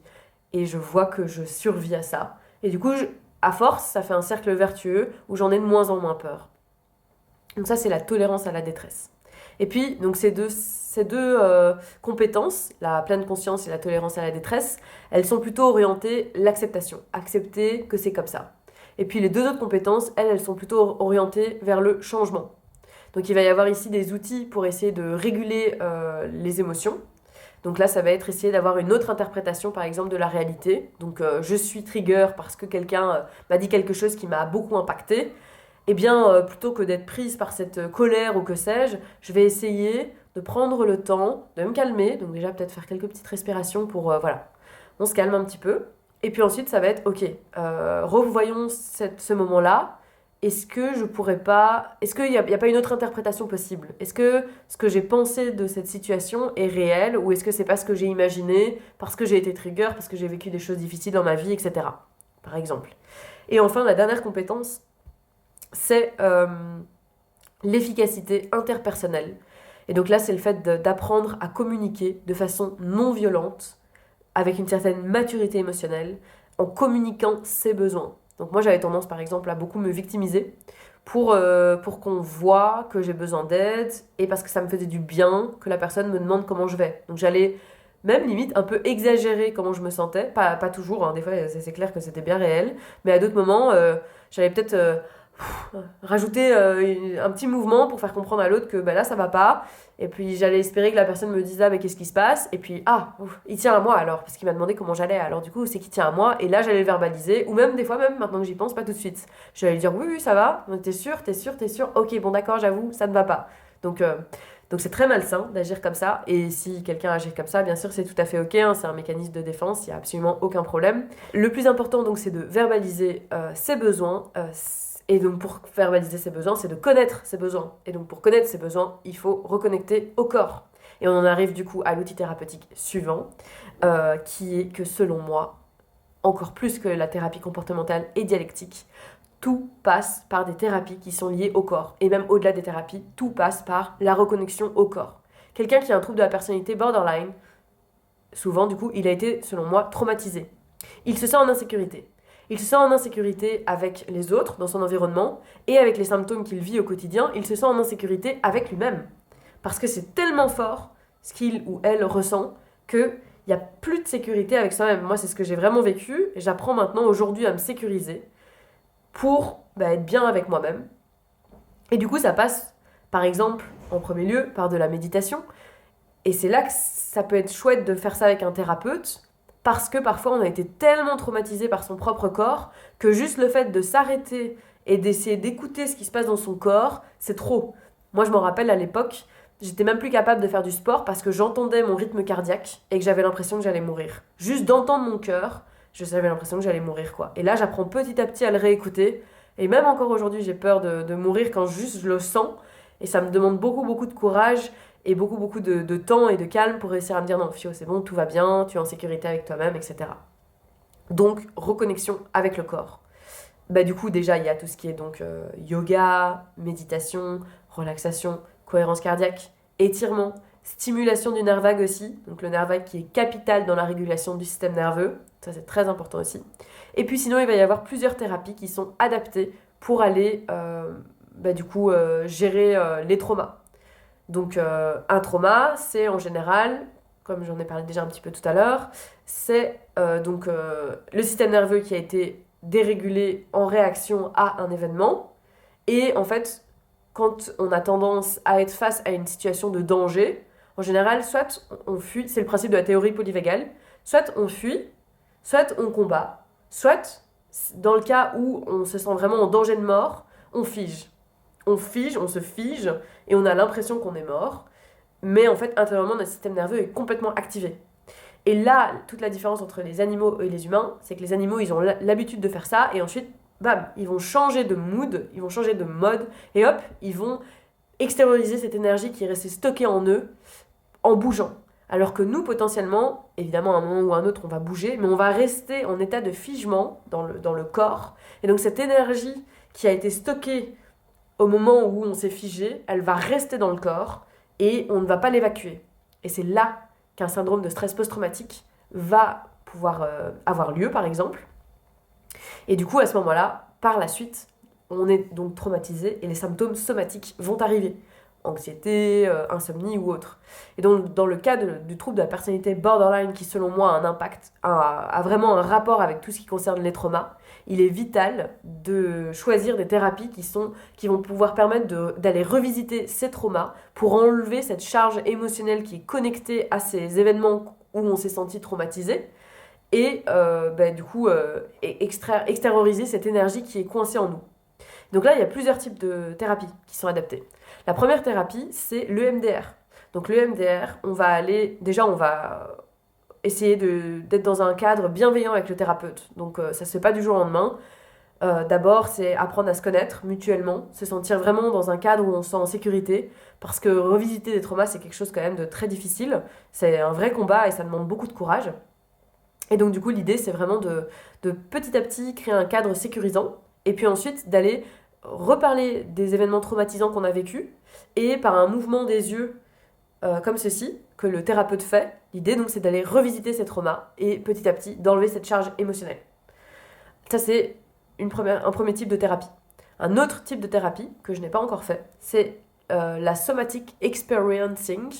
A: et je vois que je survis à ça. Et du coup, à force, ça fait un cercle vertueux où j'en ai de moins en moins peur. Donc ça, c'est la tolérance à la détresse. Et puis, donc ces deux compétences, la pleine conscience et la tolérance à la détresse, elles sont plutôt orientées l'acceptation. Accepter que c'est comme ça. Et puis les deux autres compétences, elles sont plutôt orientées vers le changement. Donc il va y avoir ici des outils pour essayer de réguler les émotions. Donc là, ça va être essayer d'avoir une autre interprétation, par exemple, de la réalité. Donc je suis trigger parce que quelqu'un m'a dit quelque chose qui m'a beaucoup impacté. Eh bien, plutôt que d'être prise par cette colère ou que sais-je, je vais essayer de prendre le temps de me calmer. Donc déjà, peut-être faire quelques petites respirations pour, voilà, on se calme un petit peu. Et puis ensuite, ça va être, ok, revoyons ce moment-là. Est-ce que je pourrais pas... Est-ce qu'il n'y a pas une autre interprétation possible? Est-ce que ce que j'ai pensé de cette situation est réel? Ou est-ce que c'est pas ce que j'ai imaginé parce que j'ai été trigger, parce que j'ai vécu des choses difficiles dans ma vie, etc. Par exemple. Et enfin, la dernière compétence, c'est l'efficacité interpersonnelle. Et donc là, c'est le fait d'apprendre à communiquer de façon non violente, avec une certaine maturité émotionnelle, en communiquant ses besoins. Donc moi, j'avais tendance, par exemple, à beaucoup me victimiser pour qu'on voit que j'ai besoin d'aide et parce que ça me faisait du bien que la personne me demande comment je vais. Donc j'allais même limite un peu exagérer comment je me sentais. Pas toujours, hein, des fois c'est clair que c'était bien réel, mais à d'autres moments, j'allais peut-être rajouter un petit mouvement pour faire comprendre à l'autre que bah, là ça va pas. Et puis j'allais espérer que la personne me dise ah mais qu'est-ce qui se passe? Et puis il tient à moi alors, parce qu'il m'a demandé comment j'allais. Alors du coup c'est qu'il tient à moi, et là j'allais le verbaliser, ou même des fois même maintenant que j'y pense, pas tout de suite. J'allais lui dire oui ça va, t'es sûr, t'es sûr, t'es sûr, ok bon d'accord j'avoue ça ne va pas. Donc donc c'est très malsain d'agir comme ça, et si quelqu'un agit comme ça, bien sûr c'est tout à fait ok, hein, c'est un mécanisme de défense, il n'y a absolument aucun problème. Le plus important donc c'est de verbaliser ses besoins, et donc pour verbaliser ses besoins, c'est de connaître ses besoins. Et donc pour connaître ses besoins, il faut reconnecter au corps. Et on en arrive du coup à l'outil thérapeutique suivant, qui est que selon moi, encore plus que la thérapie comportementale et dialectique, tout passe par des thérapies qui sont liées au corps. Et même au-delà des thérapies, tout passe par la reconnexion au corps. Quelqu'un qui a un trouble de la personnalité borderline, souvent du coup, il a été, selon moi, traumatisé. Il se sent en insécurité. Il se sent en insécurité avec les autres, dans son environnement, et avec les symptômes qu'il vit au quotidien, il se sent en insécurité avec lui-même. Parce que c'est tellement fort ce qu'il ou elle ressent qu'il n'y a plus de sécurité avec soi-même. Moi, c'est ce que j'ai vraiment vécu, et j'apprends maintenant aujourd'hui à me sécuriser pour être bien avec moi-même. Et du coup, ça passe, par exemple, en premier lieu, par de la méditation. Et c'est là que ça peut être chouette de faire ça avec un thérapeute, parce que parfois on a été tellement traumatisé par son propre corps que juste le fait de s'arrêter et d'essayer d'écouter ce qui se passe dans son corps, c'est trop. Moi je m'en rappelle à l'époque, j'étais même plus capable de faire du sport parce que j'entendais mon rythme cardiaque et que j'avais l'impression que j'allais mourir. Juste d'entendre mon cœur, j'avais l'impression que j'allais mourir quoi. Et là j'apprends petit à petit à le réécouter, et même encore aujourd'hui j'ai peur de mourir quand juste je le sens, et ça me demande beaucoup de courage et beaucoup de temps et de calme pour réussir à me dire non, Fio, c'est bon, tout va bien, tu es en sécurité avec toi-même, etc. Donc, reconnexion avec le corps. Du coup, déjà, il y a tout ce qui est donc yoga, méditation, relaxation, cohérence cardiaque, étirement, stimulation du nerf vague aussi, donc le nerf vague qui est capital dans la régulation du système nerveux, ça c'est très important aussi. Et puis sinon, il va y avoir plusieurs thérapies qui sont adaptées pour aller gérer les traumas. Donc un trauma, c'est en général, comme j'en ai parlé déjà un petit peu tout à l'heure, c'est le système nerveux qui a été dérégulé en réaction à un événement. Et en fait, quand on a tendance à être face à une situation de danger, en général, soit on fuit, c'est le principe de la théorie polyvagale, soit on fuit, soit on combat, soit, dans le cas où on se sent vraiment en danger de mort, on fige. On se fige, et on a l'impression qu'on est mort, mais en fait, intérieurement, notre système nerveux est complètement activé. Et là, toute la différence entre les animaux et les humains, c'est que les animaux, ils ont l'habitude de faire ça, et ensuite, bam, ils vont changer de mood, ils vont changer de mode, et hop, ils vont extérioriser cette énergie qui est restée stockée en eux, en bougeant. Alors que nous, potentiellement, évidemment, à un moment ou à un autre, on va bouger, mais on va rester en état de figement dans le corps. Et donc cette énergie qui a été stockée au moment où on s'est figé, elle va rester dans le corps et on ne va pas l'évacuer. Et c'est là qu'un syndrome de stress post-traumatique va pouvoir avoir lieu, par exemple. Et du coup, à ce moment-là, par la suite, on est donc traumatisé et les symptômes somatiques vont arriver. Anxiété, insomnie ou autre. Et donc, dans le cas du trouble de la personnalité borderline, qui selon moi a un impact, a vraiment un rapport avec tout ce qui concerne les traumas, il est vital de choisir des thérapies qui vont pouvoir permettre d'aller revisiter ces traumas pour enlever cette charge émotionnelle qui est connectée à ces événements où on s'est senti traumatisé, et extérioriser cette énergie qui est coincée en nous. Donc là, il y a plusieurs types de thérapies qui sont adaptées. La première thérapie, c'est l'EMDR. Donc l'EMDR, on va essayer d'être dans un cadre bienveillant avec le thérapeute. Donc ça se fait pas du jour au lendemain. D'abord, c'est apprendre à se connaître mutuellement, se sentir vraiment dans un cadre où on se sent en sécurité, parce que revisiter des traumas, c'est quelque chose quand même de très difficile. C'est un vrai combat et ça demande beaucoup de courage. Et donc du coup, l'idée, c'est vraiment de petit à petit créer un cadre sécurisant, et puis ensuite d'aller reparler des événements traumatisants qu'on a vécus, et par un mouvement des yeux comme ceci, que le thérapeute fait, l'idée donc c'est d'aller revisiter ces traumas, et petit à petit d'enlever cette charge émotionnelle. Ça c'est un premier type de thérapie. Un autre type de thérapie, que je n'ai pas encore fait, c'est la somatic experiencing,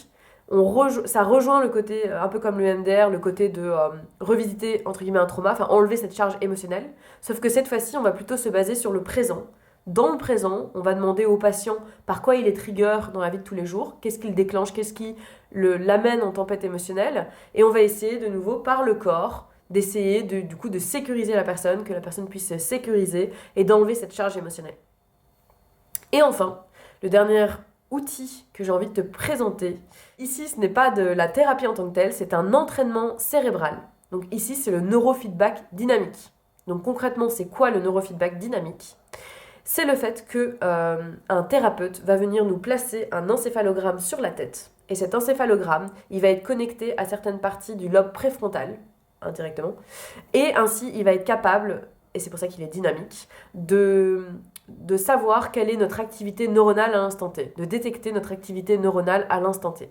A: ça rejoint le côté, un peu comme le MDR, le côté de revisiter, entre guillemets, un trauma, enfin enlever cette charge émotionnelle. Sauf que cette fois-ci, on va plutôt se baser sur le présent. Dans le présent, on va demander au patient par quoi il est trigger dans la vie de tous les jours, qu'est-ce qui le déclenche, qu'est-ce qui l'amène en tempête émotionnelle, et on va essayer de nouveau par le corps d'essayer du coup de sécuriser la personne, que la personne puisse se sécuriser et d'enlever cette charge émotionnelle. Et enfin, le dernier outil que j'ai envie de te présenter, ici ce n'est pas de la thérapie en tant que telle, c'est un entraînement cérébral. Donc ici c'est le neurofeedback dynamique. Donc concrètement c'est quoi le neurofeedback dynamique ? C'est le fait que un thérapeute va venir nous placer un encéphalogramme sur la tête. Et cet encéphalogramme, il va être connecté à certaines parties du lobe préfrontal, indirectement. Et ainsi, il va être capable, et c'est pour ça qu'il est dynamique, de savoir quelle est notre activité neuronale à l'instant T, de détecter notre activité neuronale à l'instant T.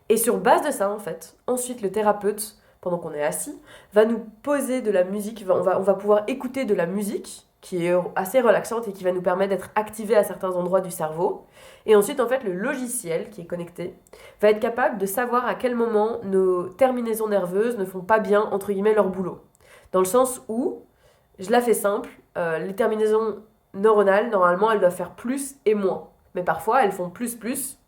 A: Et sur base de ça, en fait, ensuite le thérapeute, pendant qu'on est assis, va nous poser de la musique, on va pouvoir écouter de la musique, qui est assez relaxante et qui va nous permettre d'être activé à certains endroits du cerveau. Et ensuite, en fait, le logiciel qui est connecté va être capable de savoir à quel moment nos terminaisons nerveuses ne font pas bien, entre guillemets, leur boulot. Dans le sens où, je la fais simple, les terminaisons neuronales, normalement, elles doivent faire plus et moins. Mais parfois, elles font plus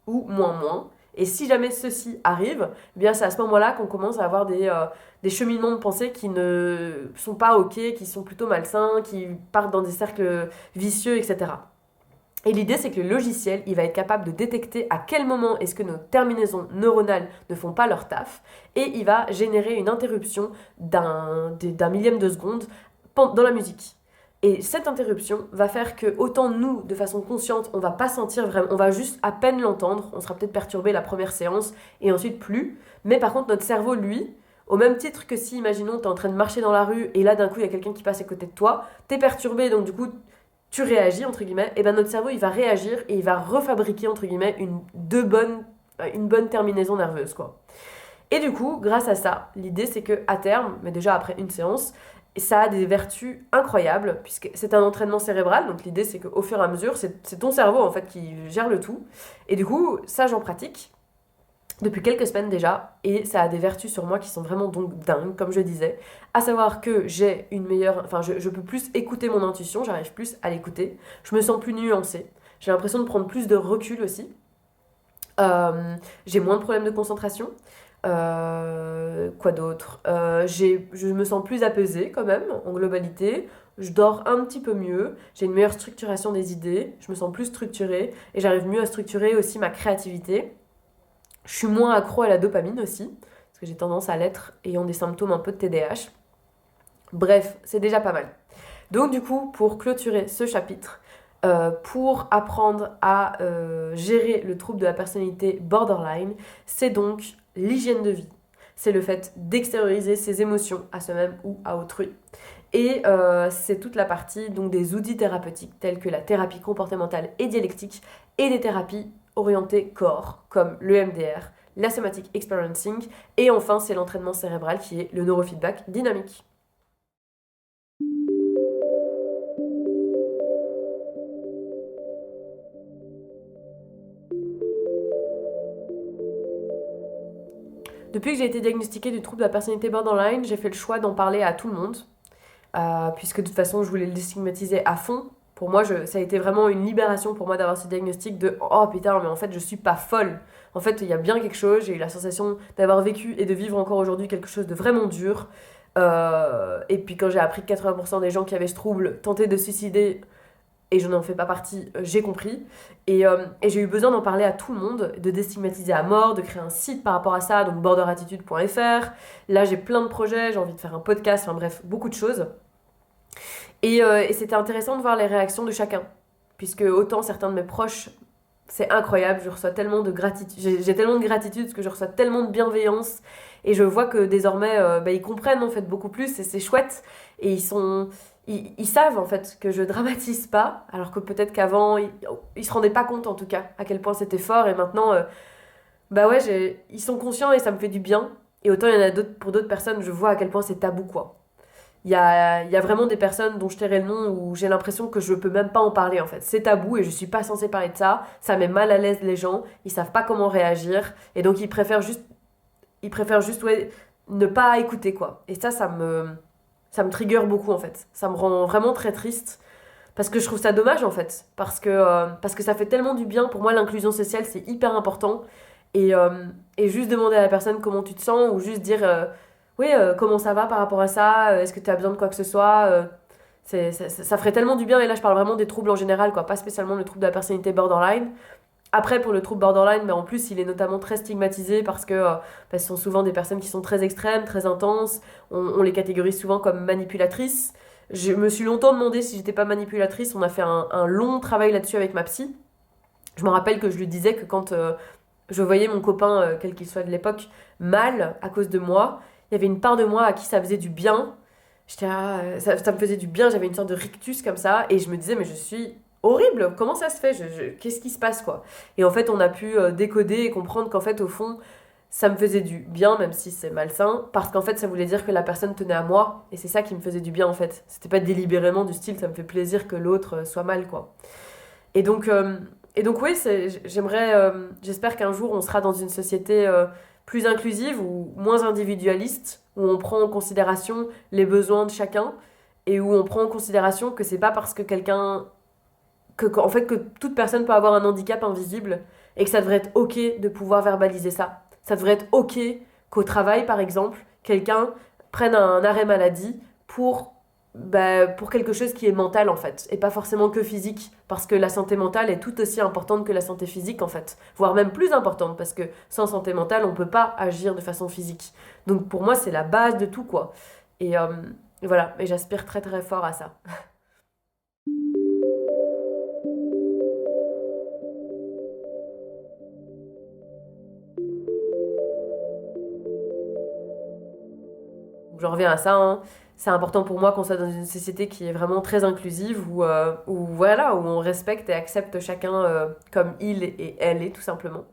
A: ou moins. Et si jamais ceci arrive, eh bien c'est à ce moment-là qu'on commence à avoir des cheminements de pensée qui ne sont pas ok, qui sont plutôt malsains, qui partent dans des cercles vicieux, etc. Et l'idée, c'est que le logiciel, il va être capable de détecter à quel moment est-ce que nos terminaisons neuronales ne font pas leur taf, et il va générer une interruption d'un millième de seconde dans la musique. Et cette interruption va faire que autant nous, de façon consciente, on va pas sentir vraiment, on va juste à peine l'entendre, on sera peut-être perturbé la première séance et ensuite plus, mais par contre notre cerveau, lui, au même titre que si, imaginons, t'es en train de marcher dans la rue et là d'un coup il y a quelqu'un qui passe à côté de toi, t'es perturbé donc du coup tu réagis entre guillemets, et ben notre cerveau il va réagir et il va refabriquer entre guillemets une bonne terminaison nerveuse quoi. Et du coup, grâce à ça, l'idée c'est que à terme, mais déjà après une séance, ça a des vertus incroyables, puisque c'est un entraînement cérébral, donc l'idée c'est qu'au fur et à mesure, c'est ton cerveau en fait qui gère le tout. Et du coup, ça j'en pratique depuis quelques semaines déjà, et ça a des vertus sur moi qui sont vraiment donc dingues, comme je disais, à savoir que j'ai une meilleure, enfin je peux plus écouter mon intuition, j'arrive plus à l'écouter, je me sens plus nuancée, j'ai l'impression de prendre plus de recul aussi, j'ai moins de problèmes de concentration. Quoi d'autre je me sens plus apaisée quand même, en globalité. Je dors un petit peu mieux, j'ai une meilleure structuration des idées, je me sens plus structurée et j'arrive mieux à structurer aussi ma créativité. Je suis moins accro à la dopamine aussi, parce que j'ai tendance à l'être ayant des symptômes un peu de TDAH. Bref, c'est déjà pas mal. Donc du coup, pour clôturer ce chapitre, pour apprendre à gérer le trouble de la personnalité borderline, c'est donc l'hygiène de vie. C'est le fait d'extérioriser ses émotions à soi-même ou à autrui. Et c'est toute la partie donc, des outils thérapeutiques tels que la thérapie comportementale et dialectique et des thérapies orientées corps comme le MDR, la somatic experiencing et enfin c'est l'entraînement cérébral qui est le neurofeedback dynamique. Depuis que j'ai été diagnostiquée du trouble de la personnalité borderline, j'ai fait le choix d'en parler à tout le monde, puisque de toute façon je voulais le déstigmatiser à fond. Pour moi, ça a été vraiment une libération pour moi d'avoir ce diagnostic de « Oh putain, mais en fait, je suis pas folle. En fait, il y a bien quelque chose. J'ai eu la sensation d'avoir vécu et de vivre encore aujourd'hui quelque chose de vraiment dur. Et puis quand j'ai appris que 80% des gens qui avaient ce trouble tentaient de se suicider, et je n'en fais pas partie, j'ai compris. Et j'ai eu besoin d'en parler à tout le monde, de déstigmatiser à mort, de créer un site par rapport à ça, donc borderattitude.fr. Là, j'ai plein de projets, j'ai envie de faire un podcast, enfin bref, beaucoup de choses. Et c'était intéressant de voir les réactions de chacun. Puisque autant certains de mes proches, c'est incroyable, je reçois tellement de gratitude, j'ai tellement de gratitude parce que je reçois tellement de bienveillance. Et je vois que désormais, ils comprennent en fait beaucoup plus et c'est chouette. Et ils savent en fait que je dramatise pas, alors que peut-être qu'avant, ils se rendaient pas compte en tout cas à quel point c'était fort. Et maintenant, ils sont conscients et ça me fait du bien. Et autant il y en a d'autres, pour d'autres personnes, je vois à quel point c'est tabou quoi. il y a vraiment des personnes dont je tairai le nom où j'ai l'impression que je peux même pas en parler en fait. C'est tabou et je suis pas censée parler de ça. Ça met mal à l'aise les gens. Ils savent pas comment réagir et donc ils préfèrent juste ouais, ne pas écouter quoi. Et ça me trigger beaucoup en fait. Ça me rend vraiment très triste parce que je trouve ça dommage en fait. Parce que ça fait tellement du bien. Pour moi, l'inclusion sociale c'est hyper important. Et juste demander à la personne comment tu te sens ou juste dire oui, comment ça va par rapport à ça, est-ce que tu as besoin de quoi que ce soit. Ça ferait tellement du bien. Et là, je parle vraiment des troubles en général, quoi, pas spécialement le trouble de la personnalité borderline. Après, pour le trouble borderline, mais en plus, il est notamment très stigmatisé parce que ce sont souvent des personnes qui sont très extrêmes, très intenses. On les catégorise souvent comme manipulatrices. Je me suis longtemps demandé si j'étais pas manipulatrice. On a fait un long travail là-dessus avec ma psy. Je me rappelle que je lui disais que quand je voyais mon copain, quel qu'il soit de l'époque, mal à cause de moi, il y avait une part de moi à qui ça faisait du bien. Ça me faisait du bien, j'avais une sorte de rictus comme ça, et je me disais, mais je suis horrible, comment ça se fait? Qu'est-ce qui se passe, quoi? Et en fait, on a pu décoder et comprendre qu'en fait, au fond, ça me faisait du bien, même si c'est malsain, parce qu'en fait, ça voulait dire que la personne tenait à moi, et c'est ça qui me faisait du bien, en fait. C'était pas délibérément du style, ça me fait plaisir que l'autre soit mal, quoi. Et donc, euh, et donc oui, j'espère qu'un jour on sera dans une société plus inclusive ou moins individualiste, où on prend en considération les besoins de chacun et où on prend en considération que c'est pas parce que en fait, que toute personne peut avoir un handicap invisible et que ça devrait être ok de pouvoir verbaliser ça. Ça devrait être ok qu'au travail, par exemple, quelqu'un prenne un arrêt maladie pour quelque chose qui est mental en fait, et pas forcément que physique, parce que la santé mentale est tout aussi importante que la santé physique en fait, voire même plus importante, parce que sans santé mentale, on peut pas agir de façon physique. Donc pour moi, c'est la base de tout quoi. Et voilà, et j'aspire très très fort à ça. J'en reviens à ça, hein. C'est important pour moi qu'on soit dans une société qui est vraiment très inclusive, où voilà, où on respecte et accepte chacun comme il et elle est tout simplement.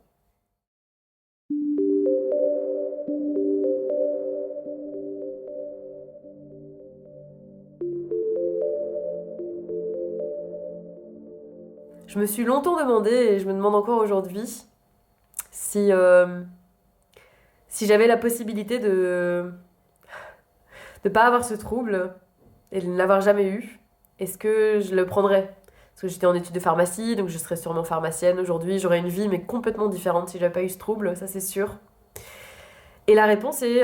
A: Je me suis longtemps demandé, et je me demande encore aujourd'hui, si j'avais la possibilité de ne pas avoir ce trouble et de ne l'avoir jamais eu, est-ce que je le prendrais? Parce que j'étais en études de pharmacie, donc je serais sûrement pharmacienne aujourd'hui. J'aurais une vie, mais complètement différente si j'avais pas eu ce trouble, ça c'est sûr. Et la réponse est,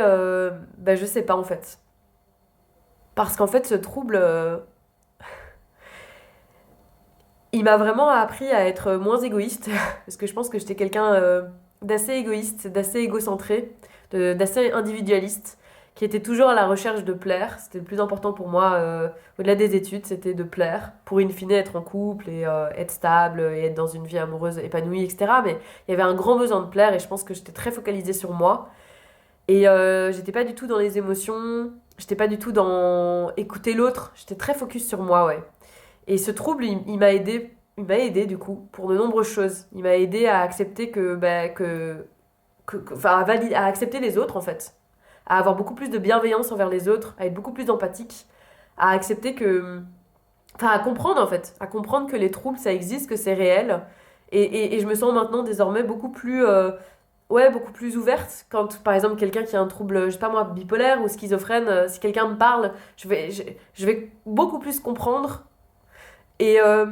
A: bah, je sais pas en fait. Parce qu'en fait, ce trouble, il m'a vraiment appris à être moins égoïste. Parce que je pense que j'étais quelqu'un d'assez égoïste, d'assez égocentré, d'assez individualiste, qui était toujours à la recherche de plaire. C'était le plus important pour moi, au-delà des études, c'était de plaire, pour in fine être en couple et être stable et être dans une vie amoureuse épanouie, etc. Mais il y avait un grand besoin de plaire et je pense que j'étais très focalisée sur moi. Et j'étais pas du tout dans les émotions, j'étais pas du tout dans écouter l'autre, j'étais très focus sur moi, ouais. Et ce trouble, il m'a aidé du coup pour de nombreuses choses. Il m'a aidé à accepter enfin, à accepter les autres en fait, à avoir beaucoup plus de bienveillance envers les autres, à être beaucoup plus empathique, à accepter enfin, à comprendre en fait, à comprendre que les troubles ça existe, que c'est réel. Et je me sens maintenant désormais beaucoup plus ouverte quand, par exemple, quelqu'un qui a un trouble, je sais pas moi, bipolaire ou schizophrène, si quelqu'un me parle, je vais beaucoup plus comprendre et, euh,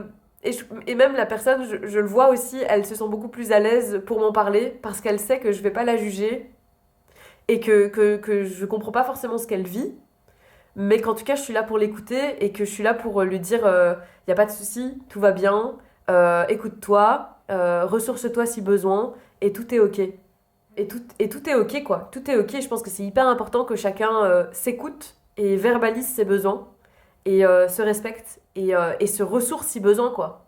A: et même la personne, je le vois aussi, elle se sent beaucoup plus à l'aise pour m'en parler parce qu'elle sait que je vais pas la juger et que je comprends pas forcément ce qu'elle vit, mais qu'en tout cas je suis là pour l'écouter et que je suis là pour lui dire y a pas de souci, tout va bien, écoute-toi, ressource-toi si besoin et tout est ok. Et tout est ok quoi, tout est ok. Je pense que c'est hyper important que chacun s'écoute et verbalise ses besoins et se respecte et se ressource si besoin, quoi.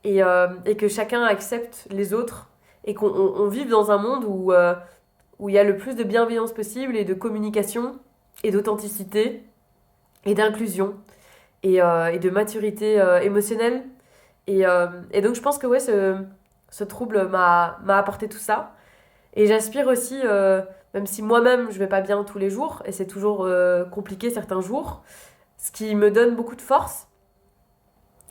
A: Et que chacun accepte les autres et qu'on vive dans un monde où il y a le plus de bienveillance possible et de communication et d'authenticité et d'inclusion et de maturité émotionnelle. Et donc je pense que ouais, ce trouble m'a apporté tout ça. Et j'aspire aussi même si moi-même je vais pas bien tous les jours, et c'est toujours compliqué certains jours, ce qui me donne beaucoup de force.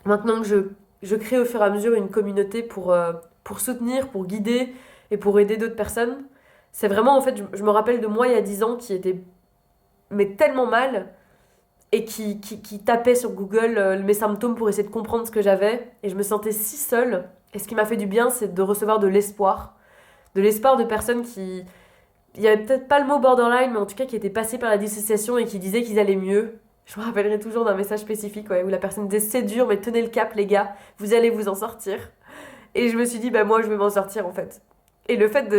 A: Maintenant que je crée au fur et à mesure une communauté pour soutenir, pour guider et pour aider d'autres personnes, c'est vraiment, en fait, je me rappelle de moi il y a 10 ans qui était mais tellement mal et qui tapait sur Google mes symptômes pour essayer de comprendre ce que j'avais. Et je me sentais si seule. Et ce qui m'a fait du bien, c'est de recevoir de l'espoir. De l'espoir de personnes qui... Il y avait peut-être pas le mot borderline, mais en tout cas qui étaient passées par la dissociation et qui disaient qu'ils allaient mieux. Je me rappellerai toujours d'un message spécifique ouais, où la personne disait c'est dur, mais tenez le cap, les gars, vous allez vous en sortir. Et je me suis dit, bah moi je vais m'en sortir en fait. Et le fait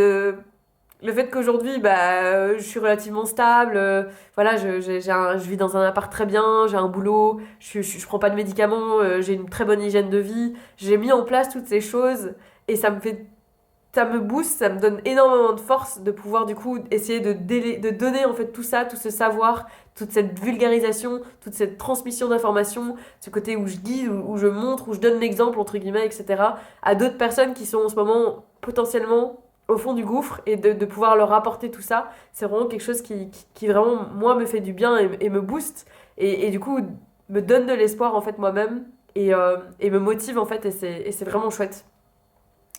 A: qu'aujourd'hui, je suis relativement stable, voilà, je vis dans un appart très bien, j'ai un boulot, je prends pas de médicaments, j'ai une très bonne hygiène de vie, j'ai mis en place toutes ces choses et ça me booste, ça me donne énormément de force de pouvoir du coup essayer de donner en fait tout ça, tout ce savoir, toute cette vulgarisation, toute cette transmission d'informations, ce côté où je guide, où je montre, où je donne l'exemple entre guillemets, etc. à d'autres personnes qui sont en ce moment potentiellement au fond du gouffre et de pouvoir leur apporter tout ça, c'est vraiment quelque chose qui vraiment moi me fait du bien et me booste et du coup me donne de l'espoir en fait moi-même et me motive en fait et c'est vraiment chouette.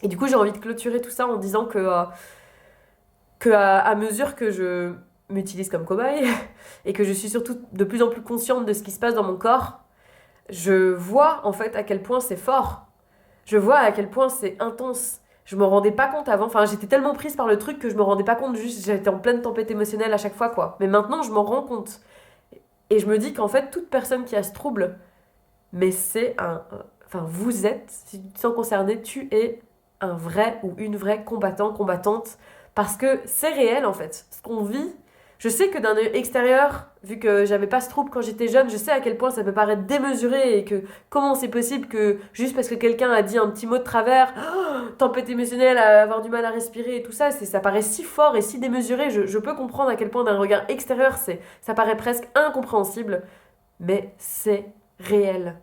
A: Et du coup, j'ai envie de clôturer tout ça en disant à mesure que je m'utilise comme cobaye et que je suis surtout de plus en plus consciente de ce qui se passe dans mon corps, je vois en fait à quel point c'est fort. Je vois à quel point c'est intense. Je me rendais pas compte avant. Enfin, j'étais tellement prise par le truc que je me rendais pas compte. Juste, j'étais en pleine tempête émotionnelle à chaque fois, quoi. Mais maintenant, je m'en rends compte. Et je me dis qu'en fait, toute personne qui a ce trouble, mais c'est enfin, vous êtes, si tu te sens concerné, tu es un vrai ou une vraie combattant, combattante, parce que c'est réel en fait. Ce qu'on vit, je sais que d'un œil extérieur, vu que j'avais pas ce trouble quand j'étais jeune, je sais à quel point ça peut paraître démesuré et que comment c'est possible que juste parce que quelqu'un a dit un petit mot de travers, tempête émotionnelle, avoir du mal à respirer et tout ça, ça paraît si fort et si démesuré. Je peux comprendre à quel point d'un regard extérieur, ça paraît presque incompréhensible, mais c'est réel.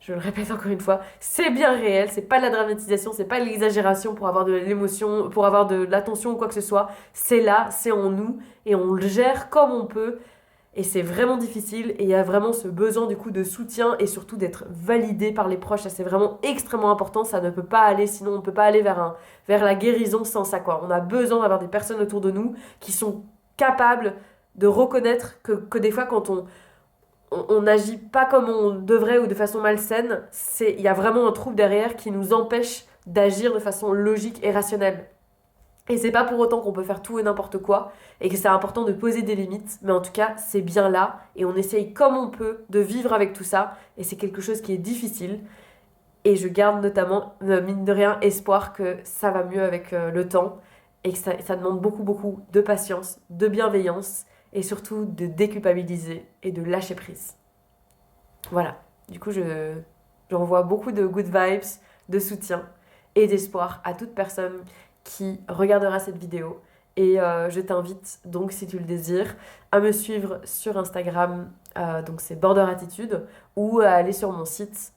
A: Je le répète encore une fois, c'est bien réel, c'est pas de la dramatisation, c'est pas de l'exagération pour avoir de l'émotion, pour avoir de l'attention ou quoi que ce soit. C'est là, c'est en nous, et on le gère comme on peut, et c'est vraiment difficile, et il y a vraiment ce besoin du coup de soutien, et surtout d'être validé par les proches, ça c'est vraiment extrêmement important, ça ne peut pas aller, sinon on ne peut pas aller vers la guérison sans ça, quoi. On a besoin d'avoir des personnes autour de nous qui sont capables de reconnaître que des fois quand on n'agit pas comme on devrait ou de façon malsaine, il y a vraiment un trouble derrière qui nous empêche d'agir de façon logique et rationnelle. Et c'est pas pour autant qu'on peut faire tout et n'importe quoi et que c'est important de poser des limites, mais en tout cas, c'est bien là et on essaye comme on peut de vivre avec tout ça et c'est quelque chose qui est difficile et je garde notamment, mine de rien, espoir que ça va mieux avec le temps et que ça demande beaucoup, beaucoup de patience, de bienveillance et surtout de déculpabiliser et de lâcher prise. Voilà. Du coup, j'envoie beaucoup de good vibes, de soutien et d'espoir à toute personne qui regardera cette vidéo. Et je t'invite donc, si tu le désires, à me suivre sur Instagram, donc c'est Border Attitude, ou à aller sur mon site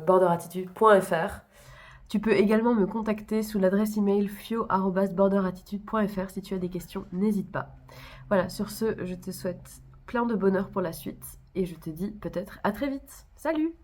A: borderattitude.fr. Tu peux également me contacter sous l'adresse email fio@borderattitude.fr si tu as des questions, n'hésite pas. Voilà, sur ce, je te souhaite plein de bonheur pour la suite et je te dis peut-être à très vite. Salut!